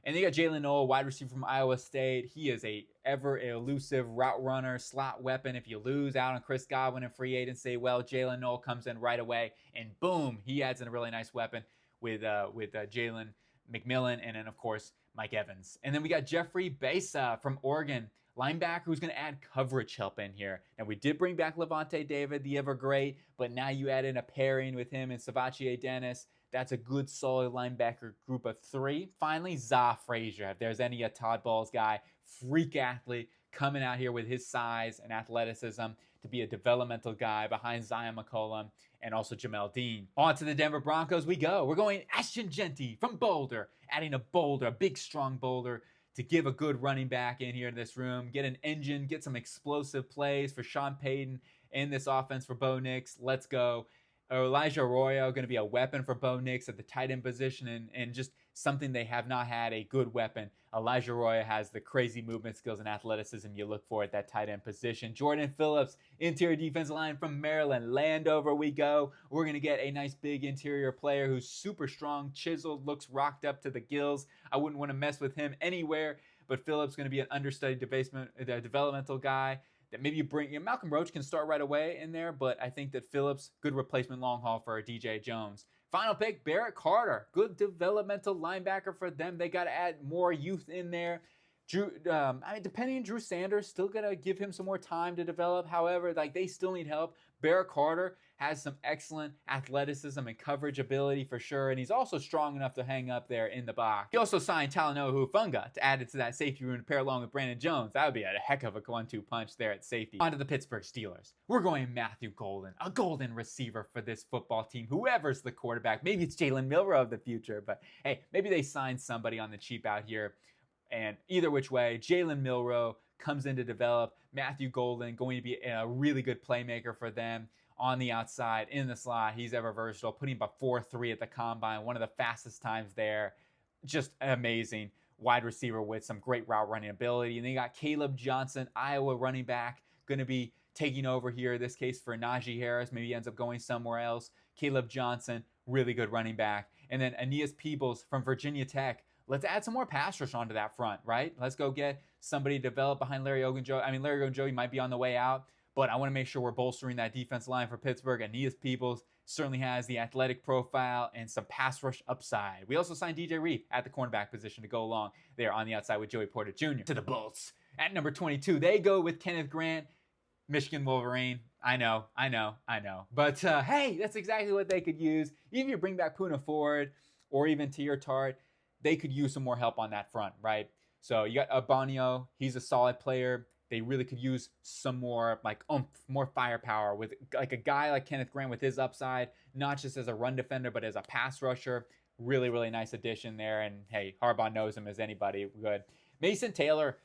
And then you got Jalen Milroe, wide receiver from Iowa State. He is a ever-elusive route runner, slot weapon. If you lose out on Chris Godwin in free agency, well, Jalen Milroe comes in right away, and boom, he adds in a really nice weapon with Jalen McMillan, and then, of course, Mike Evans. And then we got Jeffrey Besa from Oregon, linebacker who's going to add coverage help in here. And we did bring back Levante David, the ever great, but now you add in a pairing with him and Savachier Dennis. That's a good, solid linebacker group of 3. Finally, Za Frazier. If there's any Todd Bowles guy, freak athlete, coming out here with his size and athleticism to be a developmental guy behind Zion McCollum and also Jamel Dean. On to the Denver Broncos we go. We're going Ashton Jeanty from Boulder, adding a big, strong Boulder to give a good running back in here in this room, get an engine, get some explosive plays for Sean Payton in this offense for Bo Nix. Let's go. Elijah Arroyo going to be a weapon for Bo Nix at the tight end position, and just something they have not had, a good weapon. Elijah Arroyo has the crazy movement skills and athleticism you look for at that tight end position. Jordan Phillips, interior defensive line from Maryland. Landover we go. We're going to get a nice big interior player who's super strong, chiseled, looks rocked up to the gills. I wouldn't want to mess with him anywhere, but Phillips going to be an understudied developmental guy. That maybe you bring, Malcolm Roach can start right away in there, but I think that Phillips, good replacement long haul for DJ Jones. Final pick, Barrett Carter, good developmental linebacker for them. They got to add more youth in there. Depending on Shedeur Sanders, still got to give him some more time to develop. However, they still need help. Barrett Carter has some excellent athleticism and coverage ability for sure, and he's also strong enough to hang up there in the box. He also signed Talanoa Hufanga to add it to that safety room to pair along with Brandon Jones. That would be a heck of a 1-2 punch there at safety. On to the Pittsburgh Steelers. We're going Matthew Golden, a golden receiver for this football team. Whoever's the quarterback, maybe it's Jalen Milroe of the future, but hey, maybe they signed somebody on the cheap out here. And either which way, Jalen Milroe comes in to develop. Matthew Golden going to be a really good playmaker for them on the outside, in the slot. He's ever versatile, putting about 4.3 at the combine, one of the fastest times there. Just amazing wide receiver with some great route running ability. And they got Caleb Johnson, Iowa running back, going to be taking over here, in this case for Najee Harris. Maybe he ends up going somewhere else. Caleb Johnson, really good running back. And then Aeneas Peebles from Virginia Tech. Let's add some more pass rush onto that front, right? Let's go get somebody to develop behind Larry Ogunjobi. Larry Ogunjobi might be on the way out, but I want to make sure we're bolstering that defense line for Pittsburgh. Aeneas Peebles certainly has the athletic profile and some pass rush upside. We also signed DJ Reed at the cornerback position to go along there on the outside with Joey Porter Jr. To the Bolts. At number 22, they go with Kenneth Grant, Michigan Wolverine. I know. But hey, that's exactly what they could use. Even if you bring back Poona Ford or even Tier Tart, they could use some more help on that front, right? So you got Abanio. He's a solid player. They really could use some more more firepower with a guy like Kenneth Grant with his upside, not just as a run defender, but as a pass rusher. Really, really nice addition there. And hey, Harbaugh knows him as anybody good. Mason Taylor,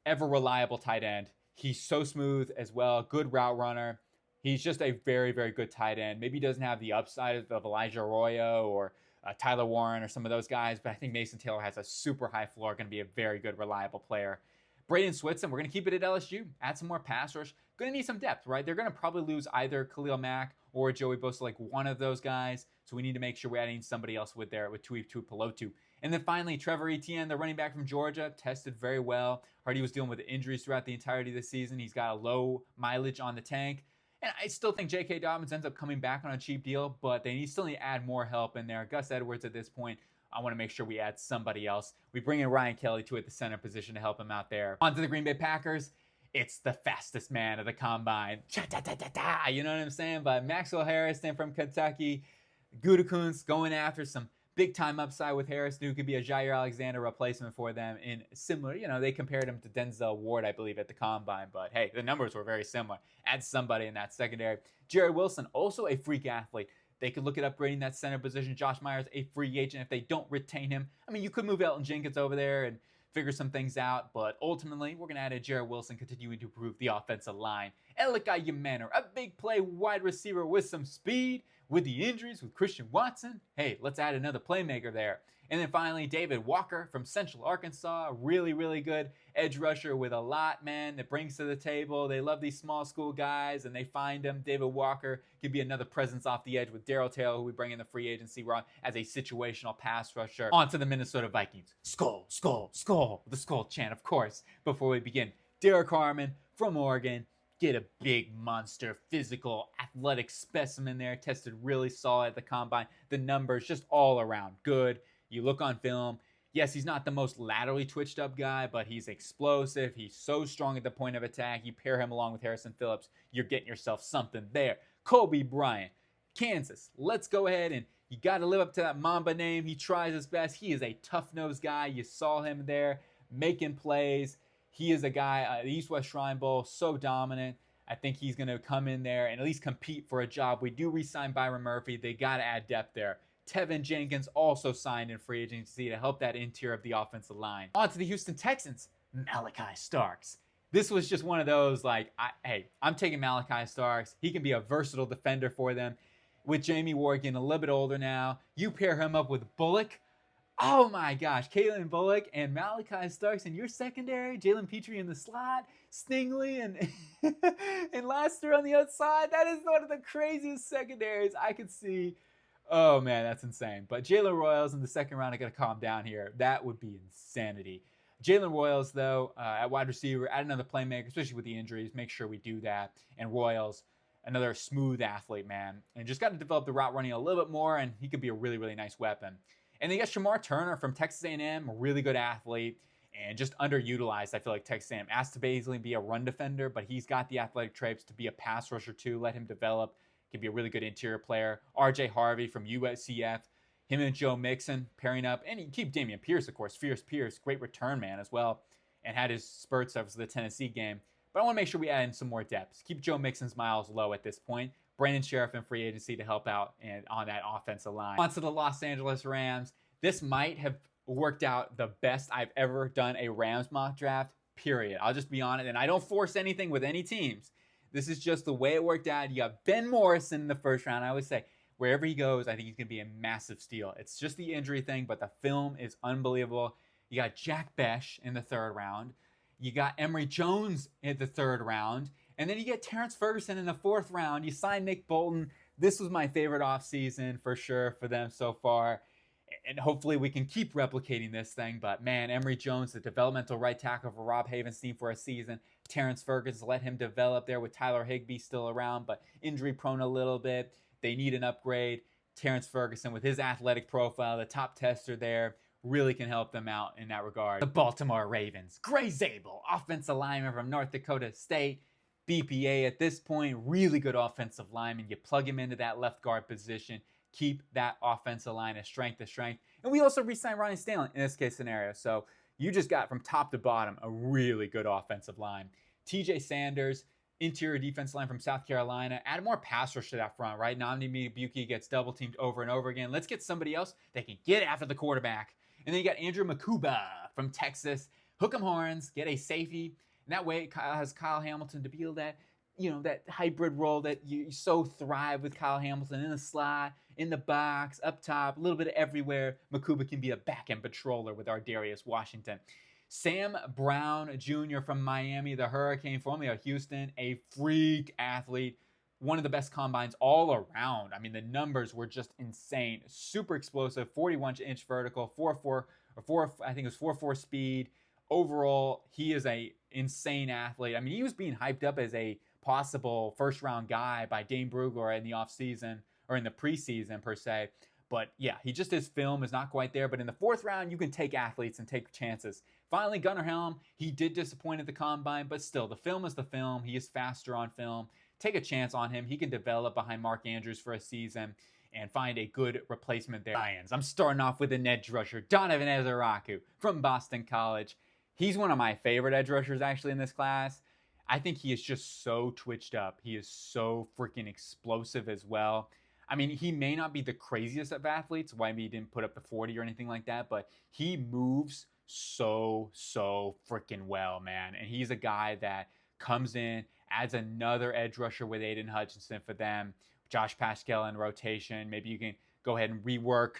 ever reliable tight end. He's so smooth as well. Good route runner. He's just a very, very good tight end. Maybe he doesn't have the upside of Elijah Arroyo or Tyler Warren or some of those guys, but I think Mason Taylor has a super high floor, going to be a very good, reliable player. Braden Switson, we're going to keep it at LSU, add some more pass rush. Going to need some depth, right? They're going to probably lose either Khalil Mack or Joey Bosa, one of those guys, so we need to make sure we're adding somebody else with Tui Tuipulotu. And then finally, Trevor Etienne, the running back from Georgia, tested very well. Hardy was dealing with injuries throughout the entirety of the season. He's got a low mileage on the tank. And I still think J.K. Dobbins ends up coming back on a cheap deal, but they still need to add more help in there. Gus Edwards at this point, I want to make sure we add somebody else. We bring in Ryan Kelly, too, at the center position to help him out there. On to the Green Bay Packers. It's the fastest man of the combine. You know what I'm saying? But Maxwell Hairston from Kentucky. Gutekunst going after some big time upside with Harrison, who could be a Jair Alexander replacement for them in similar, they compared him to Denzel Ward, I believe, at the Combine, but hey, the numbers were very similar. Add somebody in that secondary. Jerry Wilson, also a freak athlete. They could look at upgrading that center position. Josh Myers, a free agent. If they don't retain him, I mean, you could move Elton Jenkins over there and figure some things out, but ultimately, we're going to add a Jerry Wilson continuing to improve the offensive line. Elika Yemenor, a big play wide receiver with some speed. With the injuries, with Christian Watson, hey, let's add another playmaker there. And then finally, David Walker from Central Arkansas, really, really good edge rusher with a lot, man, that brings to the table. They love these small school guys, and they find him. David Walker could be another presence off the edge with Darrell Taylor, who we bring in the free agency run as a situational pass rusher. On to the Minnesota Vikings. Skull, skull, skull. The skull chant, of course, before we begin. Derek Harmon from Oregon. Get a big monster, physical, athletic specimen there. Tested really solid at the Combine. The numbers just all around good. You look on film. Yes, he's not the most laterally twitched up guy, but he's explosive. He's so strong at the point of attack. You pair him along with Harrison Phillips, you're getting yourself something there. Kobe Bryant, Kansas. Let's go ahead and you got to live up to that Mamba name. He tries his best. He is a tough-nosed guy. You saw him there making plays. He is a guy, the East-West Shrine Bowl, so dominant. I think he's going to come in there and at least compete for a job. We do re-sign Byron Murphy. They got to add depth there. Tevin Jenkins also signed in free agency to help that interior of the offensive line. On to the Houston Texans, Malachi Starks. This was just one of those, hey, I'm taking Malachi Starks. He can be a versatile defender for them. With Jamie Ward getting a little bit older now, you pair him up with Bullock. Oh my gosh, Kalen Bullock and Malachi Starks in your secondary, Jalen Petrie in the slot, Stingley and and Laster on the outside. That is one of the craziest secondaries I could see. Oh man, that's insane. But Jalen Royals in the second round, I gotta calm down here. That would be insanity. Jalen Royals, though, at wide receiver, add another playmaker, especially with the injuries. Make sure we do that. And Royals, another smooth athlete, man. And just got to develop the route running a little bit more, and he could be a really, really nice weapon. And then you got Shemar Turner from Texas A&M, a really good athlete, and just underutilized. I feel like Texas A&M asked to basically be a run defender, but he's got the athletic traits to be a pass rusher too. Let him develop. Can be a really good interior player. R.J. Harvey from USCF. Him and Joe Mixon pairing up. And you keep Damian Pierce, of course. Fierce Pierce, great return man as well. And had his spurts of the Tennessee game. But I want to make sure we add in some more depth. Keep Joe Mixon's miles low at this point. Brandon Sheriff in free agency to help out and on that offensive line. On to the Los Angeles Rams. This might have worked out the best I've ever done a Rams mock draft, period. I'll just be honest, and I don't force anything with any teams. This is just the way it worked out. You got Ben Morrison in the first round. I always say, wherever he goes, I think he's going to be a massive steal. It's just the injury thing, but the film is unbelievable. You got Jack Besh in the third round. You got Emory Jones in the third round. And then you get Terrence Ferguson in the fourth round. You sign Nick Bolton. This was my favorite offseason for sure for them so far. And hopefully we can keep replicating this thing. But man, Emory Jones, the developmental right tackle for Rob Havenstein for a season. Terrence Ferguson, let him develop there with Tyler Higbee still around, but injury prone a little bit. They need an upgrade. Terrence Ferguson with his athletic profile, the top tester there, really can help them out in that regard. The Baltimore Ravens, Gray Zabel, offensive lineman from North Dakota State. BPA at this point, really good offensive lineman. You plug him into that left guard position. Keep that offensive line as strength to strength. And we also re-signed Ryan Stanley in this case scenario. So you just got from top to bottom a really good offensive line. TJ Sanders, interior defense line from South Carolina. Add more pass rush to that front, right? Nnamdi Buki gets double teamed over and over again. Let's get somebody else that can get after the quarterback. And then you got Andrew Makuba from Texas. Hook 'em horns, get a safety. And that way Kyle has Kyle Hamilton to be able that, that hybrid role that you so thrive with Kyle Hamilton in the slot, in the box, up top, a little bit of everywhere. Makuba can be a back-end patroller with Ardarius Washington. Sam Brown Jr. from Miami, the Hurricane, formerly of Houston, a freak athlete. One of the best combines all around. I mean, the numbers were just insane. Super explosive, 41-inch vertical, 4.4 speed. Overall, he is a insane athlete. I mean, he was being hyped up as a possible first-round guy by Dane Brugler in the offseason, or in the preseason per se. But yeah, his film is not quite there. But in the fourth round, you can take athletes and take chances. Finally, Gunnar Helm, he did disappoint at the combine, but still, the film is the film. He is faster on film. Take a chance on him. He can develop behind Mark Andrews for a season. and find a good replacement there. Lions. I'm starting off with an edge rusher, Donovan Ezeraku from Boston College. He's one of my favorite edge rushers actually in this class. I think he is just so twitched up. He is so freaking explosive as well. I mean, he may not be the craziest of athletes, why he didn't put up the 40 or anything like that, but he moves so freaking well, man. And he's a guy that comes in, adds another edge rusher with Aiden Hutchinson for them. Josh Paschal in rotation. Maybe you can go ahead and rework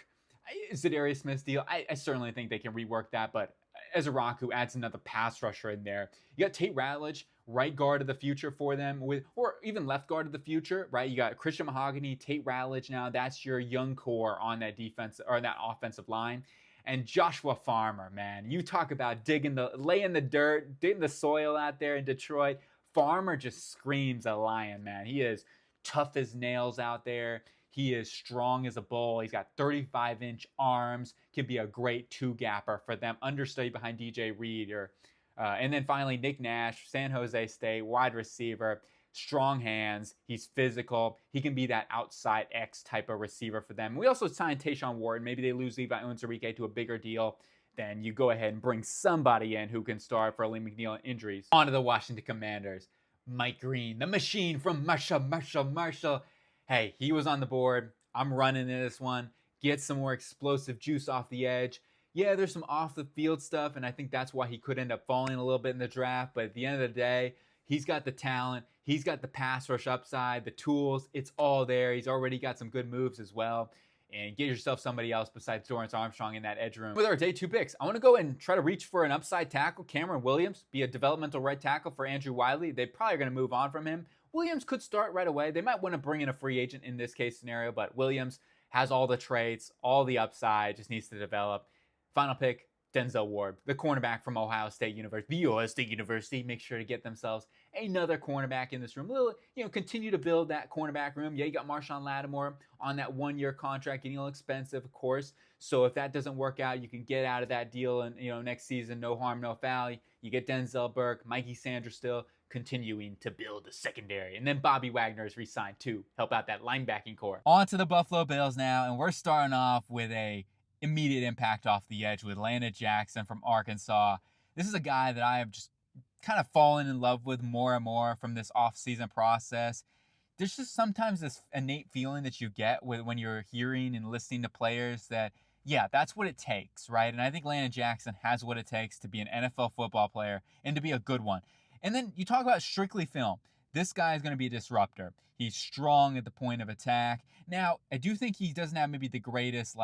Zadarius Smith's deal. I certainly think they can rework that, but Ezeraku adds another pass rusher in there. You got Tate Ratledge, right guard of the future for them, or even left guard of the future, right? You got Christian Mahogany, Tate Ratledge now. That's your young core on that defense or that offensive line. And Joshua Farmer, man. You talk about laying the dirt, digging the soil out there in Detroit. Farmer just screams a lion, man. He is tough as nails out there. He is strong as a bull. He's got 35-inch arms. Can be a great two-gapper for them. Understudy behind DJ Reed. And then finally, Nick Nash, San Jose State, wide receiver. Strong hands. He's physical. He can be that outside X type of receiver for them. We also signed Tayshawn Wharton. Maybe they lose Levi Onwuzurike to a bigger deal. Then you go ahead and bring somebody in who can start for Lee McNeil injuries. On to the Washington Commanders. Mike Green, the machine from Marshall. Hey, he was on the board. I'm running in this one. Get some more explosive juice off the edge. Yeah, there's some off the field stuff, and I think that's why he could end up falling a little bit in the draft. But at the end of the day, he's got the talent. He's got the pass rush upside, the tools. It's all there. He's already got some good moves as well. And get yourself somebody else besides Dorrance Armstrong in that edge room. With our day 2 picks, I want to go and try to reach for an upside tackle. Cameron Williams, be a developmental right tackle for Andrew Wiley. They probably are going to move on from him. Williams could start right away. They might want to bring in a free agent in this case scenario, but Williams has all the traits, all the upside, just needs to develop. Final pick, Denzel Ward, the cornerback from Ohio State University, the Ohio State University. Make sure to get themselves another cornerback in this room. Continue to build that cornerback room. Yeah, you got Marshawn Lattimore on that 1-year contract, getting a little expensive, of course. So if that doesn't work out, you can get out of that deal and next season, no harm, no foul. You get Denzel Burke, Mikey Sanders still continuing to build the secondary. And then Bobby Wagner is re-signed too, help out that linebacking core. On to the Buffalo Bills now, and we're starting off with a immediate impact off the edge with Landon Jackson from Arkansas. This is a guy that I have just kind of fallen in love with more and more from this offseason process. There's just sometimes this innate feeling that you get when you're hearing and listening to players that, yeah, that's what it takes, right? And I think Landon Jackson has what it takes to be an NFL football player and to be a good one. And then you talk about strictly film. This guy is going to be a disruptor. He's strong at the point of attack. Now, I do think he doesn't have maybe the greatest,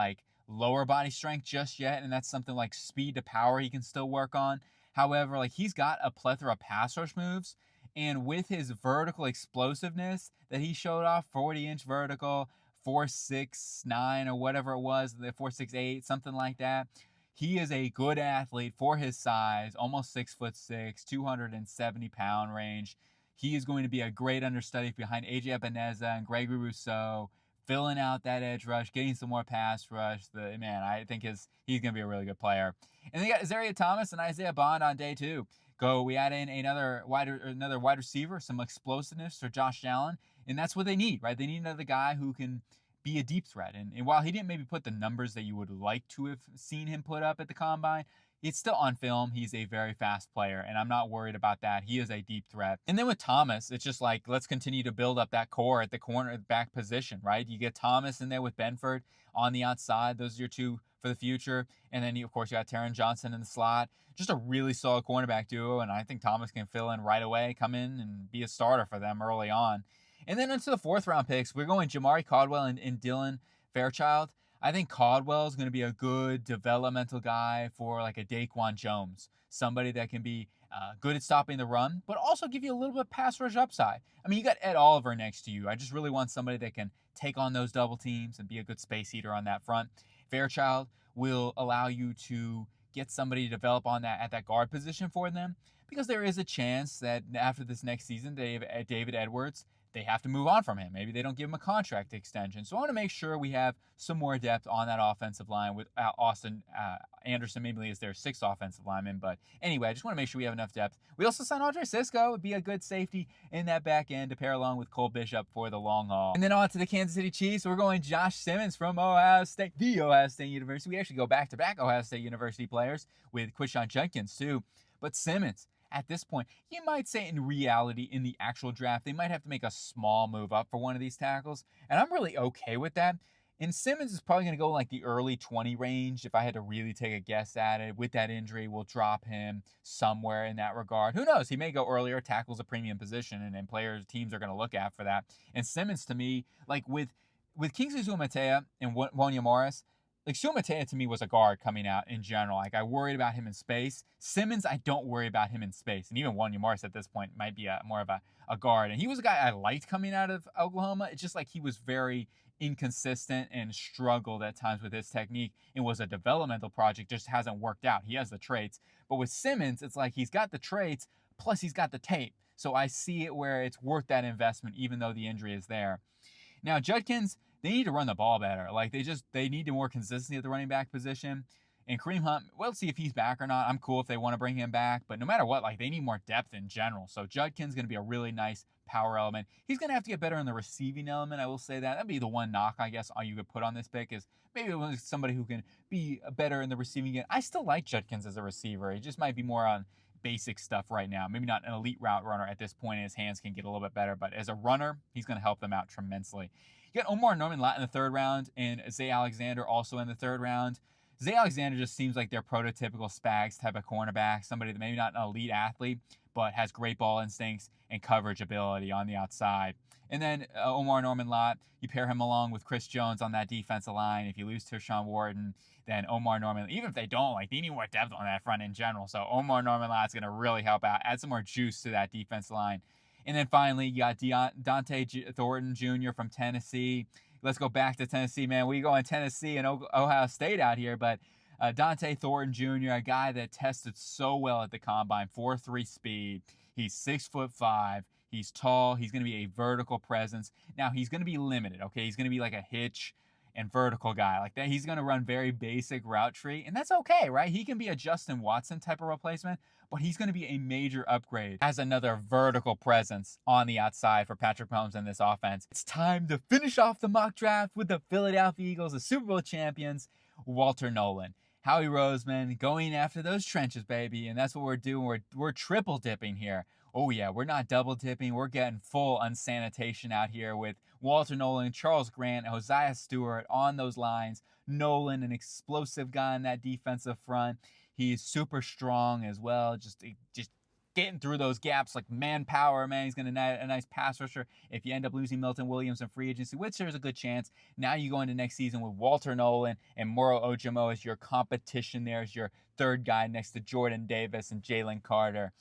lower body strength just yet, and that's something like speed to power he can still work on. However, he's got a plethora of pass rush moves, and with his vertical explosiveness that he showed off, 40-inch vertical, 4.69 or whatever it was, the 4.68, something like that. He is a good athlete for his size, almost 6'6", 270-pound range. He is going to be a great understudy behind AJ Epineza and Gregory Rousseau, filling out that edge rush, getting some more pass rush. I think he's going to be a really good player. And they got Zaria Thomas and Isaiah Bond on day 2. We add in another wide receiver, some explosiveness for Josh Allen, and that's what they need, right? They need another guy who can be a deep threat. And while he didn't maybe put the numbers that you would like to have seen him put up at the combine, it's still on film. He's a very fast player, and I'm not worried about that. He is a deep threat. And then with Thomas, it's just let's continue to build up that core at the cornerback position, right? You get Thomas in there with Benford on the outside. Those are your two for the future. And then, of course, you got Taron Johnson in the slot. Just a really solid cornerback duo, and I think Thomas can fill in right away, come in and be a starter for them early on. And then into the 4th-round picks, we're going Jamari Caldwell and Dylan Fairchild. I think Caldwell is going to be a good developmental guy for a Daquan Jones, somebody that can be good at stopping the run, but also give you a little bit of pass rush upside. I mean, you got Ed Oliver next to you. I just really want somebody that can take on those double teams and be a good space eater on that front. Fairchild will allow you to get somebody to develop on that at that guard position for them, because there is a chance that after this next season, David Edwards they have to move on from him. Maybe they don't give him a contract extension. So I want to make sure we have some more depth on that offensive line with Austin Anderson. Maybe is their 6th offensive lineman. But anyway, I just want to make sure we have enough depth. We also signed Andre Cisco. Would be a good safety in that back end to pair along with Cole Bishop for the long haul. And then on to the Kansas City Chiefs. We're going Josh Simmons from Ohio State, the Ohio State University. We actually go back-to-back Ohio State University players with Quishon Judkins too. But Simmons, at this point, you might say in reality, in the actual draft, they might have to make a small move up for one of these tackles. And I'm really okay with that. And Simmons is probably going to go like the early 20 range. If I had to really take a guess at it, with that injury, we'll drop him somewhere in that regard. Who knows? He may go earlier. Tackle's a premium position, and teams are going to look at for that. And Simmons, to me, like with Kingsley Suamataia and Wanya Morris, like Suamataia to me was a guard coming out in general. Like I worried about him in space. Simmons, I don't worry about him in space. And even Wanya Morris at this point might be more of a guard. And he was a guy I liked coming out of Oklahoma. It's just like he was very inconsistent and struggled at times with his technique. It was a developmental project, just hasn't worked out. He has the traits. But with Simmons, it's like he's got the traits, plus he's got the tape. So I see it where it's worth that investment, even though the injury is there. Now, Judkins, they need to run the ball better. Like they need more consistency at the running back position. And Kareem Hunt, we'll see if he's back or not. I'm cool if they want to bring him back. But no matter what, like they need more depth in general. So Judkins going to be a really nice power element. He's going to have to get better in the receiving element. I will say that. That'd be the one knock, I guess, all you could put on this pick is maybe somebody who can be better in the receiving game. I still like Judkins as a receiver. He just might be more on basic stuff right now. Maybe not an elite route runner at this point. His hands can get a little bit better. But as a runner, he's going to help them out tremendously. You got Omar Norman-Lott in the 3rd round and Zay Alexander also in the 3rd round. Zay Alexander just seems like their prototypical Spags type of cornerback, somebody that maybe not an elite athlete, but has great ball instincts and coverage ability on the outside. And then Omar Norman-Lott, you pair him along with Chris Jones on that defensive line. If you lose Tershawn Wharton, then Omar Norman, even if they don't, like they need more depth on that front in general. So Omar Norman-Lott's going to really help out, add some more juice to that defensive line. And then finally, you got Dante Thornton Jr. from Tennessee. Let's go back to Tennessee, man. We go in Tennessee and Ohio State out here, but Dante Thornton Jr., a guy that tested so well at the combine, 4.3 speed. He's 6'5". He's tall. He's going to be a vertical presence. Now, he's going to be limited, okay? He's going to be like a hitch and vertical guy like that. He's going to run very basic route tree, and that's okay, right? He can be a Justin Watson type of replacement, but he's going to be a major upgrade as another vertical presence on the outside for Patrick Mahomes in this offense. It's time to finish off the mock draft with the Philadelphia Eagles, the Super Bowl champions, Walter Nolan. Howie Roseman going after those trenches, baby, and that's what we're doing. We're triple dipping here. Oh yeah, we're not double dipping. We're getting full unsanitation out here with Walter Nolan, Charles Grant, Hosea Stewart on those lines. Nolan, an explosive guy in that defensive front. He's super strong as well. Just getting through those gaps like manpower, man. He's going to need a nice pass rusher. If you end up losing Milton Williams in free agency, which there's a good chance, now you go into next season with Walter Nolan and Moro Ojomo as your competition there, as your 3rd guy next to Jordan Davis and Jalen Carter.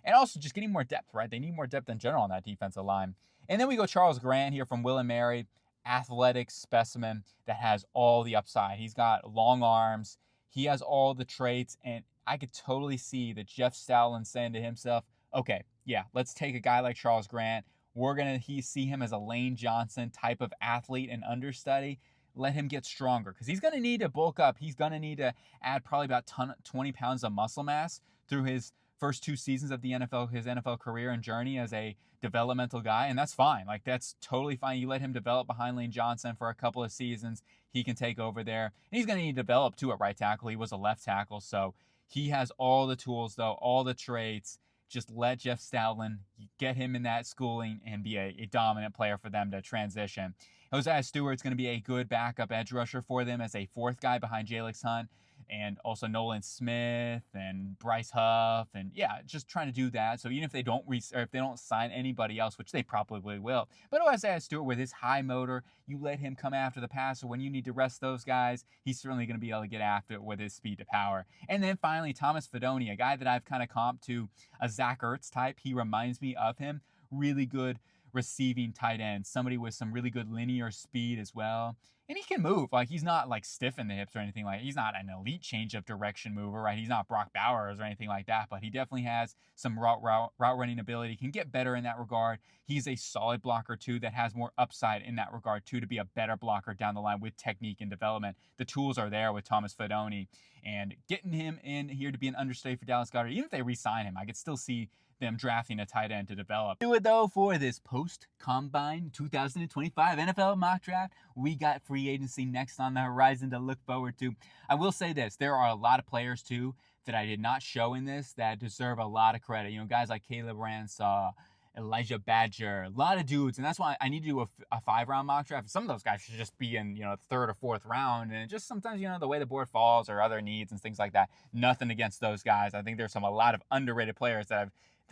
And also just getting more depth, right? They need more depth in general on that defensive line. And then we go Charles Grant here from Will & Mary, athletic specimen that has all the upside. He's got long arms. He has all the traits, and I could totally see that Jeff Stoutland saying to himself, okay, yeah, let's take a guy like Charles Grant. We're going to see him as a Lane Johnson type of athlete and understudy. Let him get stronger because he's going to need to bulk up. He's going to need to add probably about 20 pounds of muscle mass through his first 2 seasons of his NFL career and journey as a developmental guy, and that's fine. Like, that's totally fine. You let him develop behind Lane Johnson for a couple of seasons. He can take over there. And he's going to need to develop, too, at right tackle. He was a left tackle, so he has all the tools, though, all the traits. Just let Jeff Stoutland get him in that schooling and be a dominant player for them to transition. Hosea Stewart's going to be a good backup edge rusher for them as a 4th guy behind Jalix Hunt. And also Nolan Smith and Bryce Huff, and yeah, just trying to do that. So even if they don't if they don't sign anybody else, which they probably will, but Hosea Stewart with his high motor, you let him come after the passer when you need to rest those guys. He's certainly going to be able to get after it with his speed to power. And then finally, Thomas Fidone, a guy that I've kind of comped to a Zach Ertz type. He reminds me of him. Really good receiving tight end, somebody with some really good linear speed as well. And he can move. Like, he's not like stiff in the hips or anything like. He's not an elite change-up direction mover, right? He's not Brock Bowers or anything like that, but he definitely has some route running ability. Can get better in that regard. He's a solid blocker too that has more upside in that regard too, to be a better blocker down the line with technique and development. The tools are there with Thomas Fidone, and getting him in here to be an understudy for Dallas Goedert, even if they re-sign him, I could still see them drafting a tight end to develop. Do it though for this post-combine 2025 NFL mock draft. We got free agency next on the horizon to look forward to. I will say this, there are a lot of players too that I did not show in this that deserve a lot of credit. You know, guys like Caleb Ransaw, Elijah Badger, a lot of dudes, and that's why I need to do a 5-round mock draft. Some of those guys should just be in, you know, 3rd or 4th round, and just sometimes, you know, the way the board falls or other needs and things like that. Nothing against those guys. I think there's a lot of underrated players that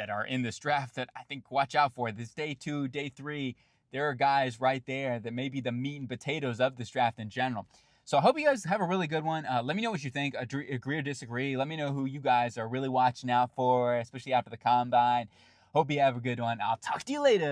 are in this draft that I think watch out for. This day 2, day 3, there are guys right there that may be the meat and potatoes of this draft in general. So I hope you guys have a really good one. Let me know what you think. Agree or disagree. Let me know who you guys are really watching out for, especially after the combine. Hope you have a good one. I'll talk to you later.